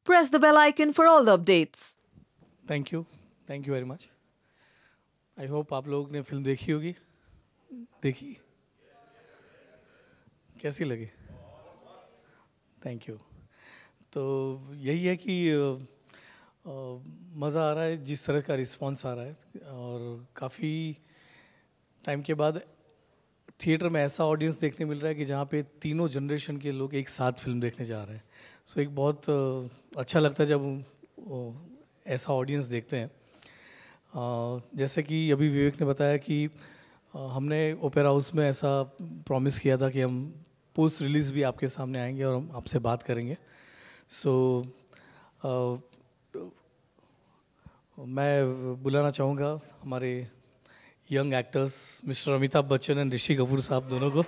press the bell icon for all the updates. Thank you very much. I hope आप लोग ने film देखी होगी। देखी? कैसी लगी? Thank you. तो यही है कि मज़ा आ रहा है जिस तरह का रिस्पांस आ रहा है, और काफ़ी टाइम के बाद थिएटर में ऐसा ऑडियंस देखने मिल रहा है कि जहाँ पे तीनों जनरेशन के लोग एक साथ फिल्म देखने जा रहे हैं। सो एक बहुत अच्छा लगता है जब ऐसा ऑडियंस देखते हैं। जैसे कि अभी विवेक ने बताया कि हमने ओपेरा हाउस में ऐसा प्रॉमिस किया था कि हम पोस्ट रिलीज़ भी आपके सामने आएंगे और हम आपसे बात करेंगे। सो मैं बुलाना चाहूँगा हमारे young actors mister Amitabh Bachchan and Rishi Kapoor साहब दोनों को।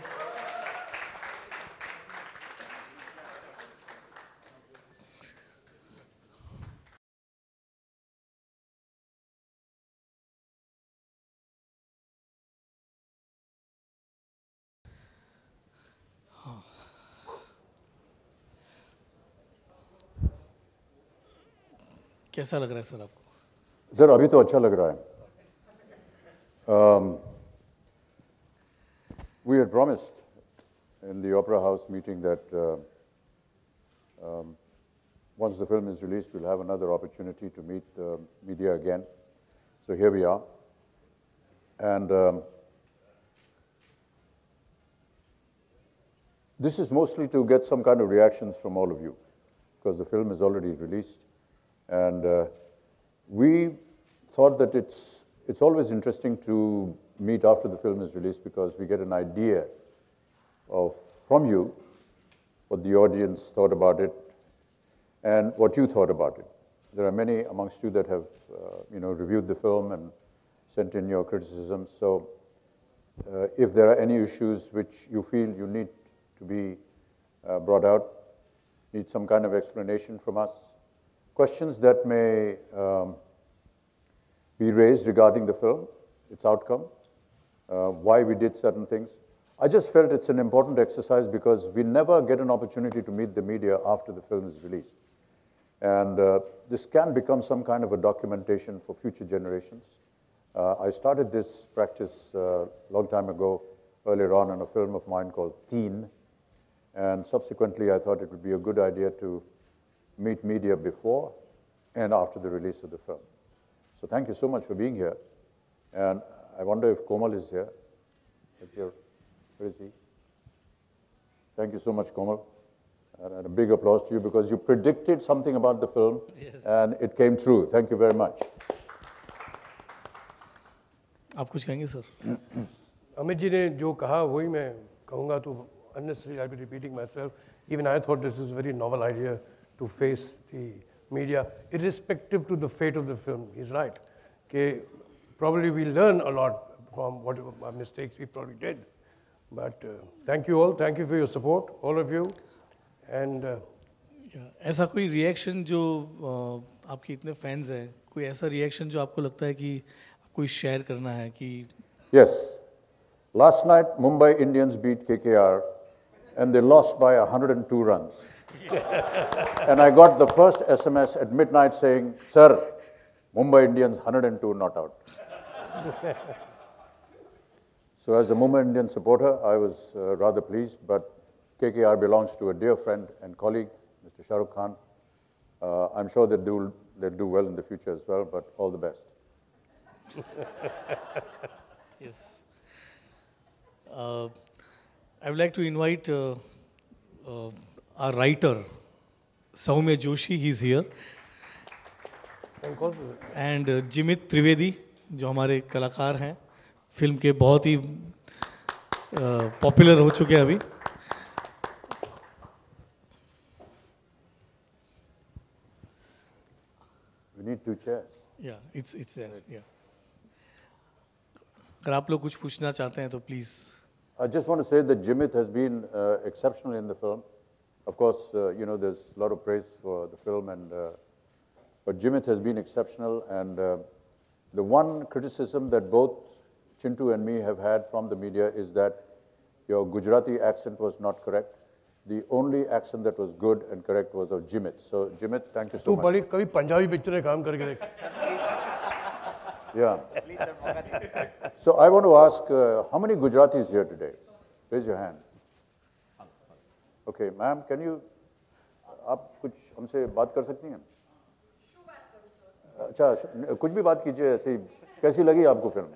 कैसा लग रहा है सर आपको? सर अभी तो अच्छा लग रहा है। We had promised in the Opera House meeting that once the film is released, we'll have another opportunity to meet the media again. So here we are. And this is mostly to get some kind of reactions from all of you, because the film is already released. And we thought that it's always interesting to meet after the film is released, because we get an idea from you what the audience thought about it and what you thought about it. There are many amongst you that have reviewed the film and sent in your criticisms. So if there are any issues which you feel you need to be brought out, need some kind of explanation from us, questions that may be raised regarding the film, its outcome, why we did certain things. I just felt it's an important exercise because we never get an opportunity to meet the media after the film is released. And this can become some kind of a documentation for future generations. I started this practice a long time ago, earlier on a film of mine called Teen. And subsequently, I thought it would be a good idea to meet media before and after the release of the film. So thank you so much for being here. And I wonder if Komal is here. Where is he? Thank you so much, Komal. And a big applause to you because you predicted something about the film, yes, and it came true. Thank you very much. आप कुछ कहेंगे sir? Amit ji ने जो कहा वही मैं कहूँगा, तो unnecessarily I'll be repeating myself. Even I thought this is a very novel idea to face the media, irrespective to the fate of the film. He's right. Okay, probably we learn a lot from whatever mistakes we probably did. But thank you all. Thank you for your support, all of you. And ऐसा कोई reaction जो आपके इतने fans हैं, कोई ऐसा reaction जो आपको लगता है कि कोई शेयर करना है कि? Yes. Last night, Mumbai Indians beat KKR, and they lost by 102 runs. And I got the first SMS at midnight saying, "Sir, Mumbai Indians 102 not out." So as a Mumbai Indian supporter, I was rather pleased, but KKR belongs to a dear friend and colleague, Mr. Shah Rukh Khan. I'm sure that they'll do well in the future as well, but all the best. Yes. I would like to invite our writer, Soumya Joshi. He's here. And Jimit Trivedi, जो हमारे कलाकार हैं, film के बहुत ही popular हो चुके हैं अभी. We need 2 chairs. Yeah, it's there. Yeah. अगर आप लोग कुछ पूछना चाहते हैं तो please. I just want to say that Jimit has been exceptional in the film. Of course, there's a lot of praise for the film, but Jimit has been exceptional. And the one criticism that both Chintu and me have had from the media is that your Gujarati accent was not correct. The only accent that was good and correct was of Jimit. So Jimit, thank you so तू much. बड़ी कभी Punjabi picture में काम करके देख. Yeah. So I want to ask, how many Gujaratis here today? Raise your hand. Okay, ma'am, can you, आप कुछ हमसे बात कर सकती हैं? अच्छा, कुछ भी बात कीजिए ऐसे ही. कैसी लगी आपको फिल्म?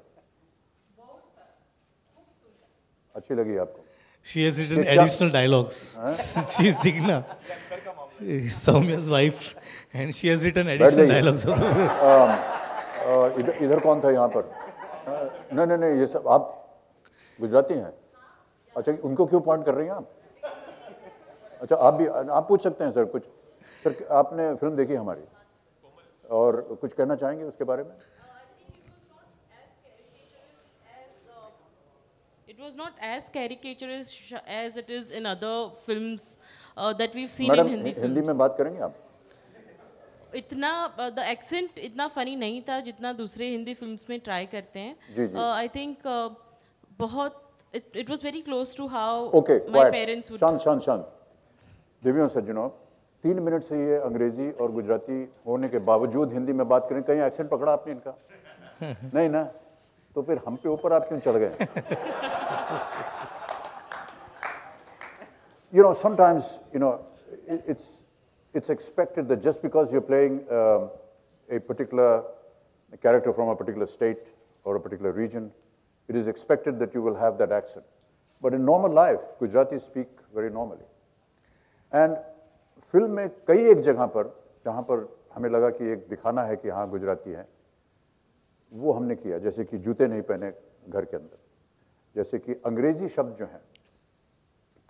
अच्छी लगी आपको? She has written additional dialogues. She is Digna, she is Soumya's wife, and she has written additional dialogues. इधर कौन था यहाँ पर? नहीं नहीं, ये सब आप गुजराती हैं? अच्छा, उनको क्यों पॉइंट कर रही हैं आप? अच्छा, आप पूछ सकते हैं सर कुछ. सर, आपने फिल्म देखी हमारी और कुछ कहना चाहेंगे उसके बारे में? It was not as caricaturous as it is in other films that we've seen madam, in Hindi films. Hindi में बात करेंगे आप? इतना the accent इतना funny नहीं था जितना दूसरे हिंदी films में try करते हैं. जी जी. I think बहुत it was very close to how my parents would. शांत. देवियों सज्जनों, 3 मिनट से ये अंग्रेजी और गुजराती होने के बावजूद हिंदी में बात करें. कहीं एक्सेंट पकड़ा आपने इनका? नहीं ना? तो फिर हम पे ऊपर आप क्यों चढ़ गए? You know, sometimes, you know, it's expected that just because you're playing a particular character from a particular state or a particular region, it is expected that you will have that accent. But in normal life, Gujaratis speak very normally. And film में कई एक जगह पर जहाँ पर हमें लगा कि एक दिखाना है कि हाँ गुजराती है, वो हमने किया. जैसे कि जूते नहीं पहने घर के अंदर, जैसे कि अंग्रेजी शब्द जो हैं,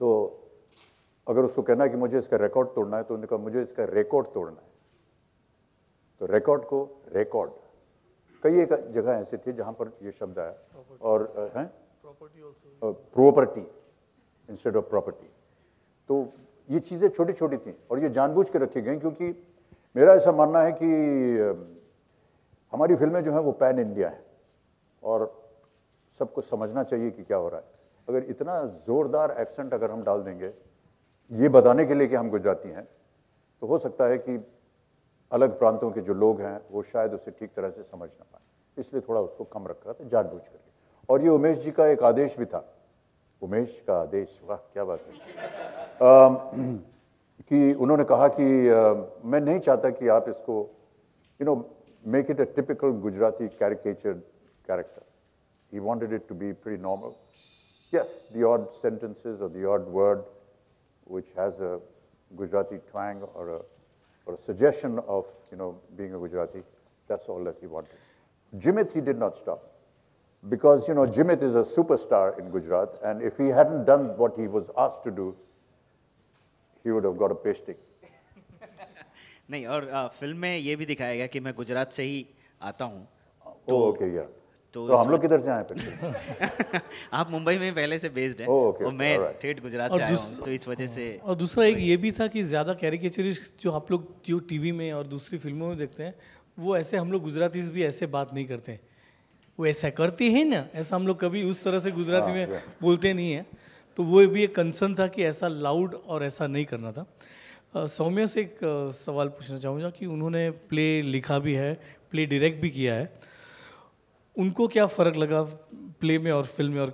तो अगर उसको कहना है कि मुझे इसका रिकॉर्ड तोड़ना है, तो उन्होंने कहा मुझे इसका रिकॉर्ड तोड़ना है. तो रिकॉर्ड को रिकॉर्ड. कई एक जगह ऐसी थी जहाँ पर ये शब्द आया. और हैं प्रॉपर्टी इंस्टेड ऑफ प्रॉपर्टी. तो ये चीज़ें छोटी छोटी थी और ये जानबूझ के रखी गई, क्योंकि मेरा ऐसा मानना है कि हमारी फिल्में जो हैं वो पैन इंडिया है और सबको समझना चाहिए कि क्या हो रहा है. अगर इतना ज़ोरदार एक्सेंट अगर हम डाल देंगे ये बताने के लिए कि हम गुजराती हैं, तो हो सकता है कि अलग प्रांतों के जो लोग हैं वो शायद उसे ठीक तरह से समझ ना पाए. इसलिए थोड़ा उसको कम रखा था जानबूझ करके. और ये उमेश जी का एक आदेश भी था. उमेश का आदेश, वाह क्या बात है. कि उन्होंने कहा कि मैं नहीं चाहता कि आप इसको make it a typical Gujarati caricatured character. He wanted it to be pretty normal. Yes, the odd sentences or the odd word which has a Gujarati twang or a suggestion of being a Gujarati. That's all that he wanted. Jimit, he did not stop, because Jimit is a superstar in Gujarat, and if he hadn't done what he was asked to do, he would have got a pasting. नहीं, और film में ये भी दिखाया गया कि मैं गुजरात से ही आता हूँ. तो ओके यार, तो हम लोग किधर से आए फिर? आप मुंबई में पहले से बेस्ड हैं और मैं ठेठ गुजरात से आया हूँ, तो इस वजह से. और दूसरा एक ये भी था कि ज़्यादा कैरिकेचरिस्ट जो आप लोग जो टीवी में और दूसरी फिल्मों में देखते हैं, वो ऐसे हम लोग गुजरातीज भी ऐसे बात नहीं करते हैं. वो ऐसा करते हैं ना, ऐसा हम लोग कभी उस तरह से गुजराती में बोलते नहीं हैं. तो वो भी एक कंसर्न था कि ऐसा लाउड और ऐसा नहीं करना था. सौम्या से एक सवाल पूछना चाहूँगा कि उन्होंने प्ले लिखा भी है, प्ले डायरेक्ट भी किया है. उनको क्या फ़र्क लगा प्ले में और फिल्म में? और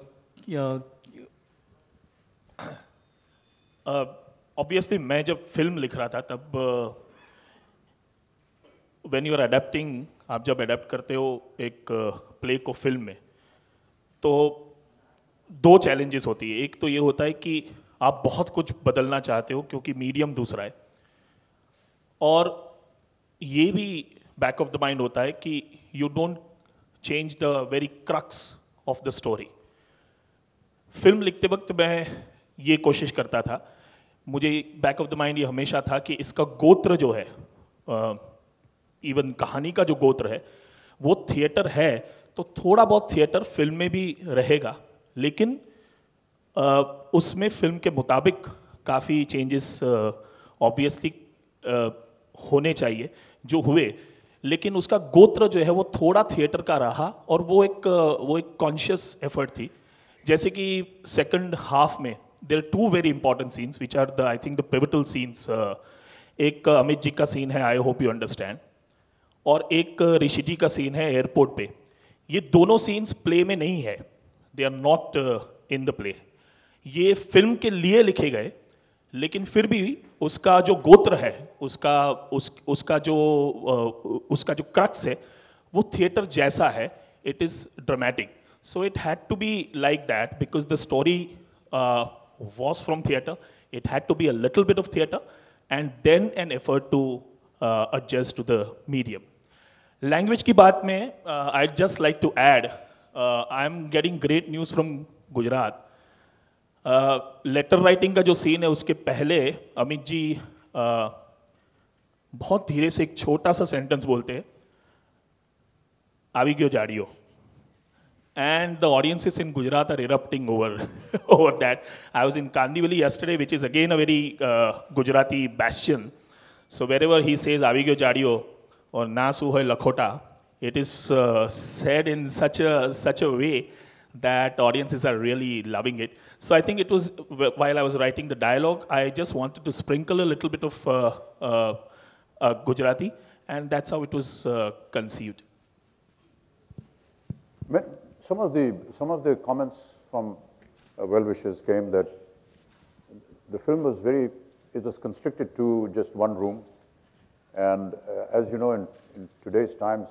ऑब्वियसली मैं जब फिल्म लिख रहा था तब व्हेन यू आर अडेप्टिंग, आप जब अडेप्ट करते हो एक प्ले को फिल्म में, तो 2 चैलेंजेस होती है. एक तो ये होता है कि आप बहुत कुछ बदलना चाहते हो क्योंकि मीडियम दूसरा है, और ये भी बैक ऑफ द माइंड होता है कि you don't change the very crux of the story. Film लिखते वक्त मैं ये कोशिश करता था, मुझे बैक ऑफ द माइंड ये हमेशा था कि इसका गोत्र जो है, इवन कहानी का जो गोत्र है वो थिएटर है, तो थोड़ा बहुत थिएटर फिल्म में भी रहेगा, लेकिन उसमें फिल्म के मुताबिक काफ़ी चेंजेस ऑब्वियसली होने चाहिए जो हुए, लेकिन उसका गोत्र जो है वो थोड़ा थिएटर का रहा, और वो एक कॉन्शियस एफर्ट थी. जैसे कि सेकंड हाफ में there are two very important scenes which are the, I think, the pivotal scenes. एक अमित जी का सीन है, आई होप यू अंडरस्टैंड, और एक ऋषि जी का सीन है एयरपोर्ट पे. ये दोनों सीन्स प्ले में नहीं है, they are not in the play. ये फिल्म के लिए लिखे गए, लेकिन फिर भी उसका जो गोत्र है, उसका जो क्रक्स है, वो थिएटर जैसा है. It is dramatic. So it had to be like that because the story was from theatre. It had to be a little bit of theatre and then an effort to adjust to the medium. Language की बात में I'd just like to add, I'm getting great news from Gujarat. Letter writing का जो scene है उसके पहले अमित जी बहुत धीरे से एक छोटा सा sentence बोलते हैं, आवी क्यों जाड़ियो. And the audiences in Gujarat are erupting over that. I was in Kandivali yesterday, which is again a very Gujarati bastion. So wherever he says "Avigyo Jadiyo" or "Na Suhoy Lakhota," it is said in such a way that audiences are really loving it. So I think it was while I was writing the dialogue, I just wanted to sprinkle a little bit of Gujarati, and that's how it was conceived. Some of the comments from well-wishers came that the film was it was constricted to just one room, and as you know, in today's times,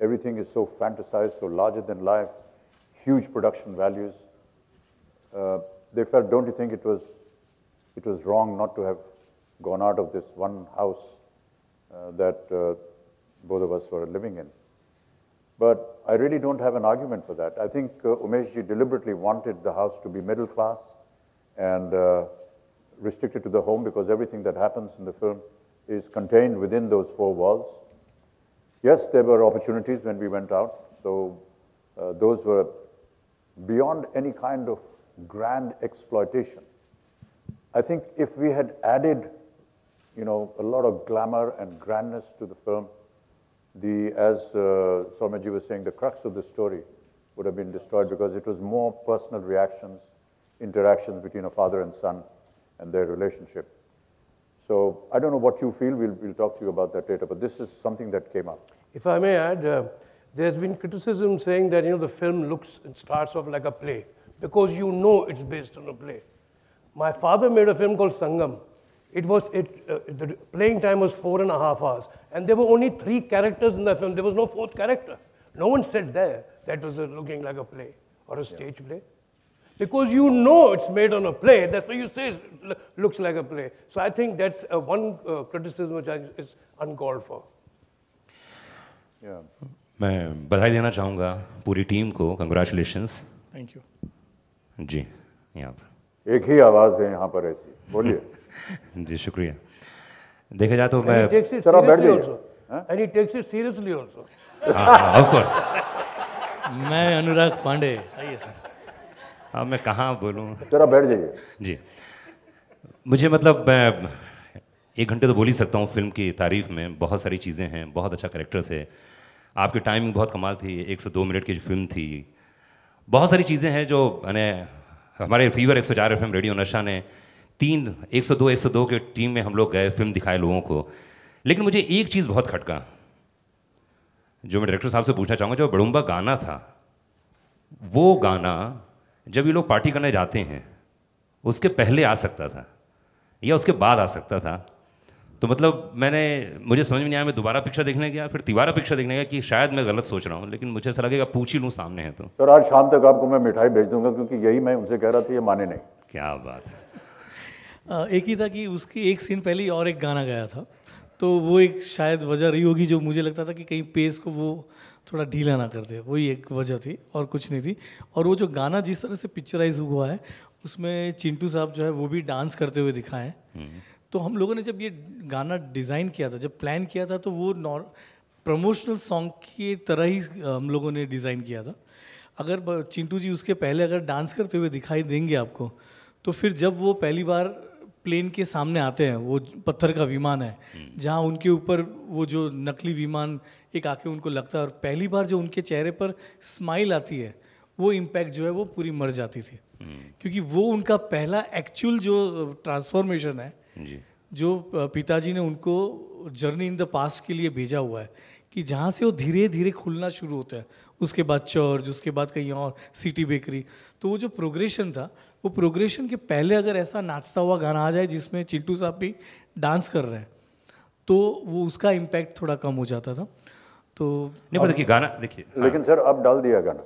everything is so fantasized, so larger than life, huge production values. They felt, don't you think it was wrong not to have gone out of this one house that both of us were living in? But I really don't have an argument for that. I think Umesh ji deliberately wanted the house to be middle class and restricted to the home because everything that happens in the film is contained within those four walls. Yes, there were opportunities when we went out, so those were beyond any kind of grand exploitation. I think if we had added, a lot of glamour and grandness to the film, as Soumya was saying, the crux of the story would have been destroyed because it was more personal reactions, interactions between a father and son and their relationship. So I don't know what you feel, we'll talk to you about that later, but this is something that came up. If I may add, there's been criticism saying that the film starts off like a play because it's based on a play. My father made a film called Sangam. The playing time was 4.5 hours, and there were only 3 characters in the film. There was no 4th character. No one said there that was looking like a play or a stage play. Because it's made on a play, that's why you say it looks like a play. So I think that's one criticism which is uncalled for. Yeah. मैं बधाई देना चाहूँगा पूरी team को. Congratulations. Thank you. जी, यहाँ पर एक ही आवाज़ है यहाँ पर ऐसी. बोलिए. जी शुक्रिया. देखा जाए तो मैं And he takes it seriously also. Of course. मैं अनुराग पांडे. आइए सर. अब मैं कहाँ बोलूँ. जरा बैठ जाइए. जी. मुझे मतलब मैं 1 घंटे तो बोल ही सकता हूँ फिल्म की तारीफ में. बहुत सारी चीज़ें हैं, बहुत अच्छा कैरेक्टर थे, आपकी टाइमिंग बहुत कमाल थी, 102 मिनट की जो फिल्म थी, बहुत सारी चीज़ें हैं जो हमारे फीवर 104 FM रेडियो नशा ने 102 के टीम में हम लोग गए, फिल्म दिखाए लोगों को. लेकिन मुझे एक चीज़ बहुत खटका जो मैं डायरेक्टर साहब से पूछना चाहूँगा. जो बड़ुम्बा गाना था, वो गाना जब ये लोग पार्टी करने जाते हैं उसके पहले आ सकता था या उसके बाद आ सकता था. तो मतलब मुझे समझ में नहीं आया. मैं दोबारा पिक्चर देखने गया, फिर तिवारा पिक्चर देखने गया कि शायद मैं गलत सोच रहा हूँ, लेकिन मुझे ऐसा लगेगा पूछ ही लूँ सामने है तो. सर आज शाम तक आपको मैं मिठाई भेज दूंगा क्योंकि यही मैं उनसे कह रहा था, ये माने नहीं. क्या बात है. एक ही था कि उसकी एक सीन पहले ही और एक गाना गाया था, तो वो एक शायद वजह रही होगी जो मुझे लगता था कि कहीं पेस को वो थोड़ा ढीला ना कर दे. वही एक वजह थी और कुछ नहीं थी. और वो जो गाना जिस तरह से पिक्चराइज हुआ है उसमें चिंटू साहब जो है वो भी डांस करते हुए दिखाए. तो हम लोगों ने जब ये गाना डिज़ाइन किया था, जब प्लान किया था, तो वो प्रमोशनल सॉन्ग की तरह ही हम लोगों ने डिज़ाइन किया था. अगर चिंटू जी उसके पहले अगर डांस करते हुए दिखाई देंगे आपको, तो फिर जब वो पहली बार प्लेन के सामने आते हैं, वो पत्थर का विमान है जहाँ उनके ऊपर वो जो नकली विमान एक आके उनको लगता है, और पहली बार जो उनके चेहरे पर स्माइल आती है, वो इम्पैक्ट जो है वो पूरी मर जाती थी. क्योंकि वो उनका पहला एक्चुअल जो ट्रांसफॉर्मेशन है जी जो पिताजी ने उनको जर्नी इन द पास्ट के लिए भेजा हुआ है कि जहाँ से वो धीरे धीरे खुलना शुरू होता है, उसके बाद चर्च, उसके बाद कहीं और सिटी बेकरी, तो वो जो प्रोग्रेशन था वो प्रोग्रेशन के पहले अगर ऐसा नाचता हुआ गाना आ जाए जिसमें चिंटू साहब भी डांस कर रहे हैं तो वो उसका इम्पैक्ट थोड़ा कम हो जाता था। तो नहीं पर देखिए गाना देखिए, लेकिन सर अब डाल दिया गाना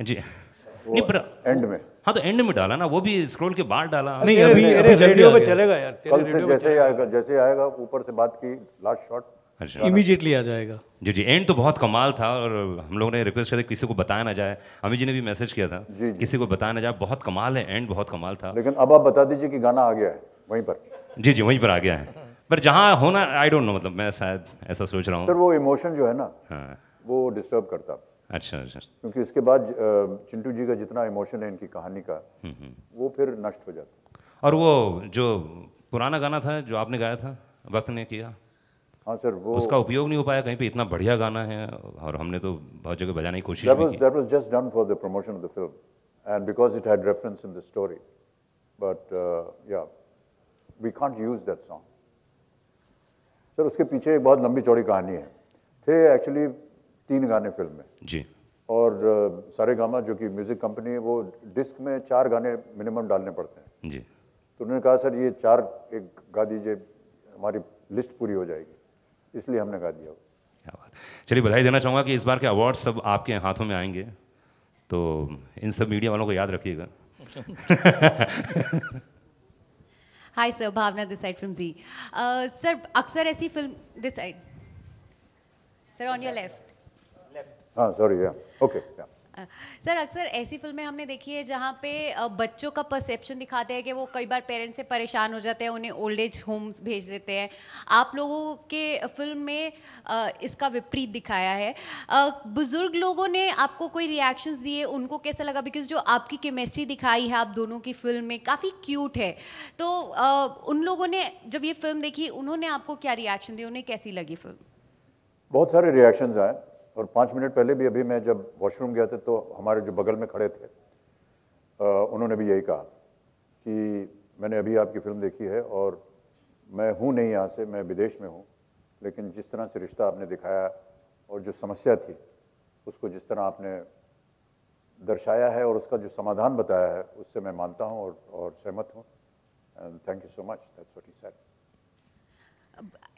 जी नहीं पर एंड में। हाँ तो एंड में डाला ना, वो भी स्क्रॉल के बाद डाला। नहीं अभी तेरे जल्दी रेडियो आ में गया। चलेगा यार, तेरे कल से रेडियो में जैसे ही आएगा ऊपर से बात की लास्ट शॉट अच्छा इमीडिएटली आ जाएगा। जी जी एंड तो बहुत कमाल था और हम लोगों ने रिक्वेस्ट किया था किसी को बताया ना जाए, अमित जी ने भी मैसेज किया था जी, जी। किसी को बताया ना जाए, बहुत कमाल है, एंड बहुत कमाल था। लेकिन अब आप बता दीजिए कि गाना आ गया है वहीं पर। जी जी वहीं पर आ गया है, पर जहाँ होना आई डोंट नो, मतलब मैं शायद ऐसा सोच रहा सर हूँ। वो इमोशन जो है ना हाँ वो डिस्टर्ब करता, अच्छा अच्छा क्योंकि इसके बाद चिंटू जी का जितना इमोशन है इनकी कहानी का वो फिर नष्ट हो जाता। और वो जो पुराना गाना था जो आपने गाया था, वक्त ने किया, हाँ सर वो उसका उपयोग नहीं हो पाया कहीं पे, इतना बढ़िया गाना है और हमने तो बहुत जगह बजाने की कोशिश भी की। that was just done for the promotion of the film and because it had reference in the story, but yeah we can't use that song. Sir उसके पीछे एक बहुत लंबी चौड़ी कहानी है। थे एक्चुअली 3 गाने फिल्म में जी और सारेगामा जो कि म्यूजिक कंपनी है वो डिस्क में 4 गाने मिनिमम डालने पड़ते हैं। जी तो उन्होंने कहा सर ये 4 एक गा दीजिए, हमारी लिस्ट पूरी हो जाएगी, इसलिए हमने गा दिया। क्या बात। चलिए बधाई देना चाहूँगा कि इस बार के अवार्ड सब आपके हाथों में आएंगे, तो इन सब मीडिया वालों को याद रखिएगा। Hi sir, Bhavna this side from Zee. Sir अक्सर ऐसी film this side sir on your left. हाँ सॉरी या ओके या सर अक्सर ऐसी फिल्में हमने देखी है जहाँ पे बच्चों का परसेप्शन दिखाते हैं कि वो कई बार पेरेंट्स से परेशान हो जाते हैं, उन्हें ओल्ड एज होम्स भेज देते हैं। आप लोगों के फिल्म में इसका विपरीत दिखाया है। बुजुर्ग लोगों ने आपको कोई रिएक्शंस दिए, उनको कैसा लगा? बिकॉज जो आपकी केमिस्ट्री दिखाई है आप दोनों की फिल्म में काफ़ी क्यूट है, तो उन लोगों ने जब ये फिल्म देखी उन्होंने आपको क्या रिएक्शन दिए, उन्हें कैसी लगी फिल्म? बहुत सारे रिएक्शंस आए और 5 मिनट पहले भी अभी मैं जब वॉशरूम गया था तो हमारे जो बगल में खड़े थे उन्होंने भी यही कहा कि मैंने अभी आपकी फिल्म देखी है और मैं हूँ नहीं यहाँ से, मैं विदेश में हूँ, लेकिन जिस तरह से रिश्ता आपने दिखाया और जो समस्या थी उसको जिस तरह आपने दर्शाया है और उसका जो समाधान बताया है उससे मैं मानता हूँ और सहमत हूँ। And thank you so much, that's what he said.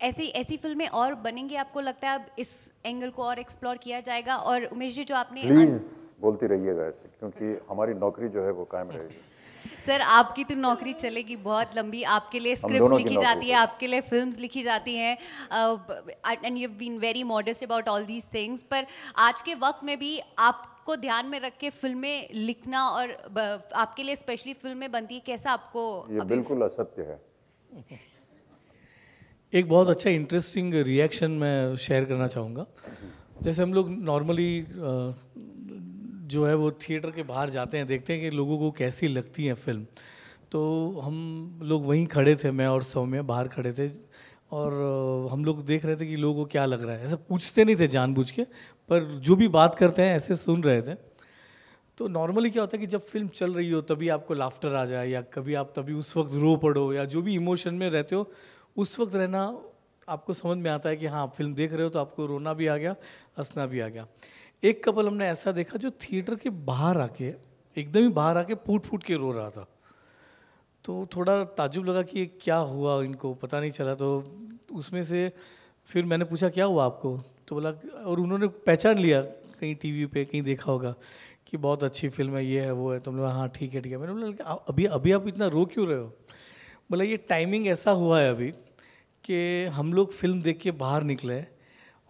ऐसी फिल्में और बनेंगी आपको लगता है? अब इस एंगल को और एक्सप्लोर किया जाएगा? और उमेश जी जो आपने प्लीज बोलती रहिएगा ऐसे, क्योंकि हमारी नौकरी जो है वो कायम रहेगी। सर आपकी तो नौकरी चलेगी बहुत लंबी, आपके लिए स्क्रिप्ट्स लिखी जाती है, आपके लिए फिल्म्स लिखी जाती हैं, and you have been very modest about all these things, पर आज के वक्त में भी आपको ध्यान में रख के फिल्में लिखना और आपके लिए स्पेशली फिल्में बनती है, कैसा आपको? ये बिल्कुल असत्य है। एक बहुत अच्छा इंटरेस्टिंग रिएक्शन मैं शेयर करना चाहूँगा। जैसे हम लोग नॉर्मली जो है वो थिएटर के बाहर जाते हैं, देखते हैं कि लोगों को कैसी लगती है फिल्म, तो हम लोग वहीं खड़े थे, मैं और सौम्य बाहर खड़े थे और हम लोग देख रहे थे कि लोगों को क्या लग रहा है। ऐसा पूछते नहीं थे जानबूझ के, पर जो भी बात करते हैं ऐसे सुन रहे थे। तो नॉर्मली क्या होता है कि जब फिल्म चल रही हो तभी आपको लाफ्टर आ जाए या कभी आप तभी उस वक्त रो पड़ो या जो भी इमोशन में रहते हो उस वक्त रहना आपको समझ में आता है कि हाँ आप फिल्म देख रहे हो तो आपको रोना भी आ गया, हंसना भी आ गया। एक कपल हमने ऐसा देखा जो थिएटर के बाहर आके एकदम ही बाहर आके फूट फूट के रो रहा था, तो थोड़ा ताज्जुब लगा कि ये क्या हुआ, इनको पता नहीं चला। तो उसमें से फिर मैंने पूछा क्या हुआ आपको, तो बोला, और उन्होंने पहचान लिया कहीं टीवी पे कहीं देखा होगा कि बहुत अच्छी फिल्म है, ये है वो है। तो हमने हाँ ठीक है ठीक है। मैंने बोला अभी अभी आप इतना रो क्यों रहे हो? बोला ये टाइमिंग ऐसा हुआ है अभी कि हम लोग फिल्म देख के बाहर निकले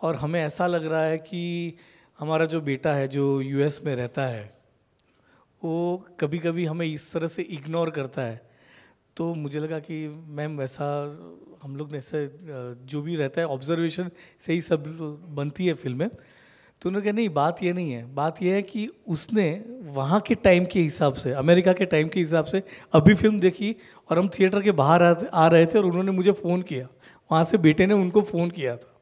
और हमें ऐसा लग रहा है कि हमारा जो बेटा है जो यूएस में रहता है वो कभी कभी हमें इस तरह से इग्नोर करता है। तो मुझे लगा कि मैम वैसा हम लोग ने ऐसे जो भी रहता है ऑब्जर्वेशन से ही सब बनती है फिल्में। तो उन्होंने कहा नहीं बात ये नहीं है, बात ये है कि उसने वहाँ के टाइम के हिसाब से, अमेरिका के टाइम के हिसाब से अभी फिल्म देखी और हम थिएटर के बाहर आ रहे थे और उन्होंने मुझे फ़ोन किया, वहाँ से बेटे ने उनको फ़ोन किया था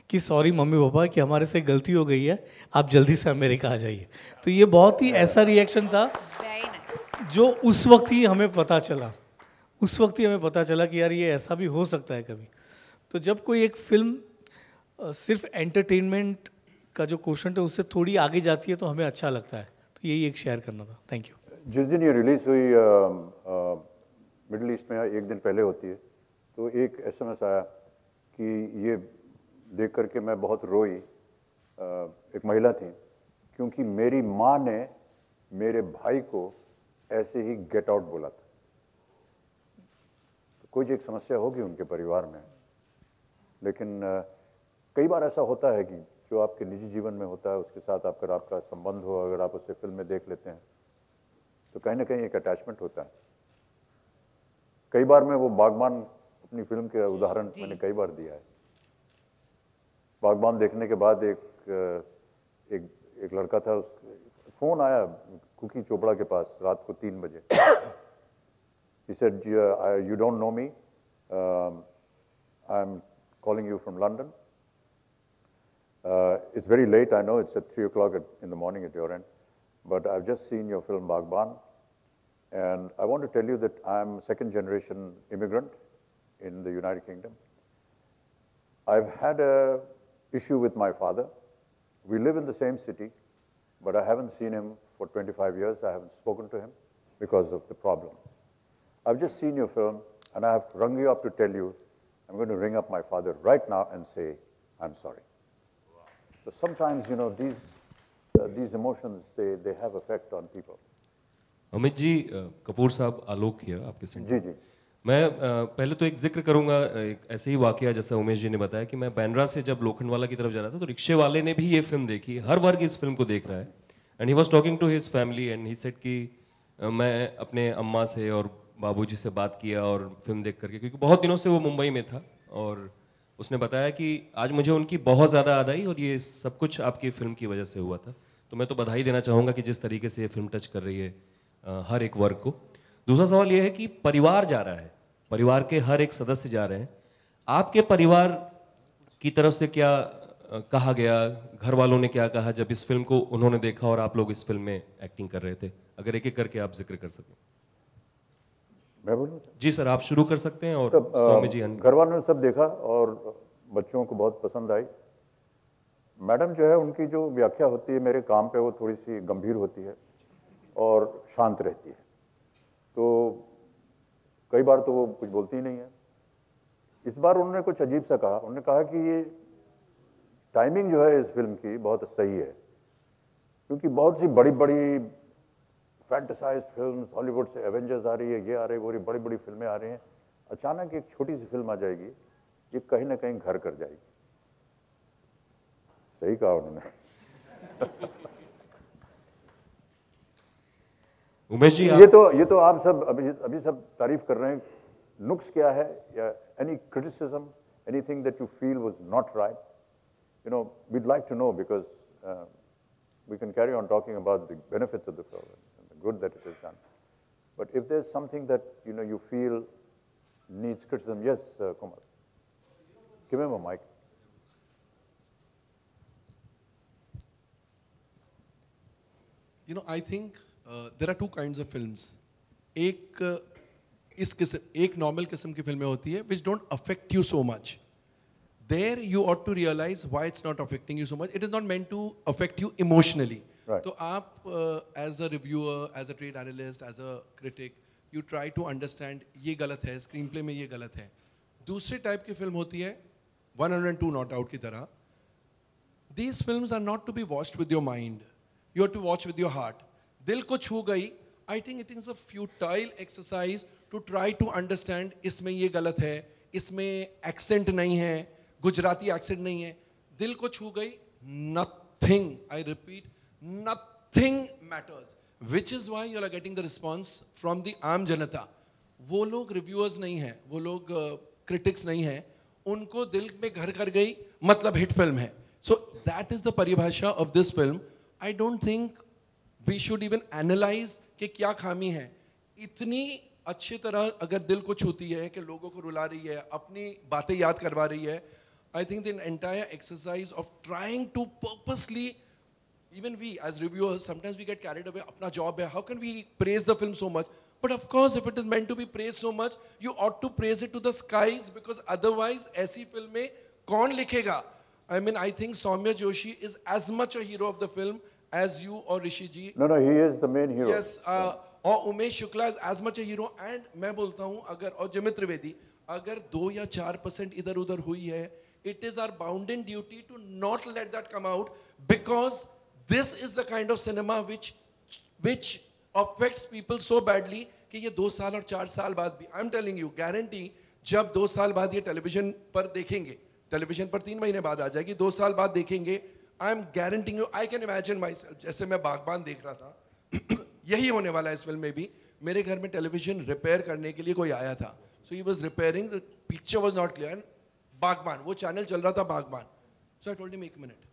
कि सॉरी मम्मी पापा कि हमारे से गलती हो गई है, आप जल्दी से अमेरिका आ जाइए। तो ये बहुत ही ऐसा रिएक्शन था। Very nice. जो उस वक्त ही हमें पता चला, उस वक्त ही हमें पता चला कि यार ये ऐसा भी हो सकता है कभी। तो जब कोई एक फिल्म सिर्फ एंटरटेनमेंट का जो क्वेश्चन है उससे थोड़ी आगे जाती है तो हमें अच्छा लगता है। तो यही एक शेयर करना था। Thank you. जिस दिन ये रिलीज़ हुई मिडिल ईस्ट में एक दिन पहले होती है, तो एक SMS आया कि ये देख करके मैं बहुत रोई। एक महिला थी, क्योंकि मेरी माँ ने मेरे भाई को ऐसे ही गेट आउट बोला था। तो कोई एक समस्या होगी उनके परिवार में, लेकिन कई बार ऐसा होता है कि जो आपके निजी जीवन में होता है उसके साथ आपका संबंध हो, अगर आप उसे फिल्म में देख लेते हैं तो कहीं ना कहीं एक अटैचमेंट होता है। कई बार मैं वो बागबान अपनी फिल्म के उदाहरण मैंने कई बार दिया है। बागबान देखने के बाद एक लड़का था, उस फोन आया कुकी चोपड़ा के पास रात को 3 बजे। He said, you don't know me, I'm calling you from London. It's very late, I know, it's at 3 o'clock in the morning at your end, but I've just seen your film Baghban, and I want to tell you that I'm a second-generation immigrant in the United Kingdom. I've had an issue with my father. We live in the same city, but I haven't seen him for 25 years. I haven't spoken to him because of the problems. I've just seen your film, and I have rung you up to tell you, I'm going to ring up my father right now and say, I'm sorry. So sometimes, you know, these emotions, they have effect on people. Amit ji, Kapoor साहब, आलोक here आपके centre. जी जी। मैं पहले तो एक जिक्र करूंगा, एक ऐसे ही वाकया जैसा उमेश जी ने बताया कि मैं बैंड्रा से जब लोखंडवाला की तरफ जा रहा था तो रिक्शे वाले ने भी ये फिल्म देखी। हर वर्ग इस फिल्म को देख रहा है। And he was talking to his family and he said कि मैं अपने अम्मा से और बाबूजी से बात किया और फिल्म देख करके, क्योंकि बहुत दिनों से वो मुंबई में था, और उसने बताया कि आज मुझे उनकी बहुत ज़्यादा याद आई और ये सब कुछ आपकी फिल्म की वजह से हुआ था। तो मैं तो बधाई देना चाहूँगा कि जिस तरीके से ये फिल्म टच कर रही है हर एक वर्ग को। दूसरा सवाल ये है कि परिवार जा रहा है, परिवार के हर एक सदस्य जा रहे हैं। आपके परिवार की तरफ से क्या कहा गया, घर वालों ने क्या कहा जब इस फिल्म को उन्होंने देखा और आप लोग इस फिल्म में एक्टिंग कर रहे थे? अगर एक एक करके आप जिक्र कर सकें। मैं बोलूं? जी सर, आप शुरू कर सकते हैं। और स्वामी जी, घर वालों ने सब देखा और बच्चों को बहुत पसंद आई। मैडम जो है, उनकी जो व्याख्या होती है मेरे काम पे, वो थोड़ी सी गंभीर होती है और शांत रहती है। तो कई बार तो वो कुछ बोलती ही नहीं है। इस बार उन्होंने कुछ अजीब सा कहा। उन्होंने कहा कि ये टाइमिंग जो है इस फिल्म की बहुत सही है, क्योंकि बहुत सी बड़ी बड़ी फैंटेसाइज फिल्म्स, हॉलीवुड से एवेंजर्स आ रही है, ये आ रही है, वो बड़ी बड़ी फिल्में आ रही हैं, अचानक एक छोटी सी फिल्म आ जाएगी, ये कहीं ना कहीं घर कर जाएगी। सही कहा उन्होंने। उमेश जी, ये तो आप सब अभी सब तारीफ कर रहे हैं। नुक्स क्या है, या any criticism, anything that you feel was not right, you know, we'd like to know, because we can carry on talking about the benefits of the film and the good that it has done. But if there's something that, you know, you feel needs criticism, yes, Kumar, give him a mic. You know, I think there are two kinds of films. एक normal किस्म की फिल्में होती है which don't affect you so much. There you ought to realize why it's not affecting you so much. It is not meant to affect you emotionally. Right. तो आप as a reviewer, as a trade analyst, as a critic, you try to understand ये गलत है, screen play में ये गलत है। दूसरे टाइप की फिल्म होती है 102 Not Out की तरह। These films are not to be watched with your mind. You have to watch with your heart. दिल को छू गई, I think it is a futile exercise to try to understand इसमें ये गलत है, इसमें एक्सेंट नहीं है, गुजराती एक्सेंट नहीं है। दिल को छू गई, nothing, I repeat, nothing matters, which is why you are getting the response from the आम जनता। वो लोग रिव्यूअर्स नहीं हैं, वो लोग क्रिटिक्स नहीं हैं, उनको दिल में घर कर गई, मतलब हिट फिल्म है। So that is the परिभाषा of this film. I don't think we should even analyze कि क्या खामी है। इतनी अच्छी तरह अगर दिल को छूती है कि लोगों को रुला रही है, अपनी बातें याद करवा रही है, I think the entire exercise of trying to purposely, Even we as reviewers, sometimes we get carried away. अपना job है. How can we praise the film so much? But of course, if it is meant to be praised so much, you ought to praise it to the skies, because otherwise, ऐसी फिल्में कौन लिखेगा? I mean, I think Soumya Joshi is as much a hero of the film as you or Rishi ji. No, he is the main hero. Yes, और Umesh Shukla is as much a hero. And मैं बोलता हूँ अगर और जिमित त्रिवेदी अगर 2 या 4% इधर उधर हुई है, it is our bounden duty to not let that come out, because this is the kind of cinema which affects people so badly कि ये 2 साल और 4 साल बाद भी, I'm telling you, guarantee, जब 2 साल बाद ये टेलीविजन पर देखेंगे, टेलीविजन पर 3 महीने बाद आ जाएगी, 2 साल बाद देखेंगे, I'm guaranteeing you, I can imagine myself, जैसे मैं बागबान देख रहा था, यही होने वाला है इस फिल्म में भी. मेरे घर में टेलीविजन रिपेयर करने के लिए कोई आया था, so he was repairing, the picture was not clear, and बागबान, वो चैनल चल रहा था बागबान, so I told him 1 minute,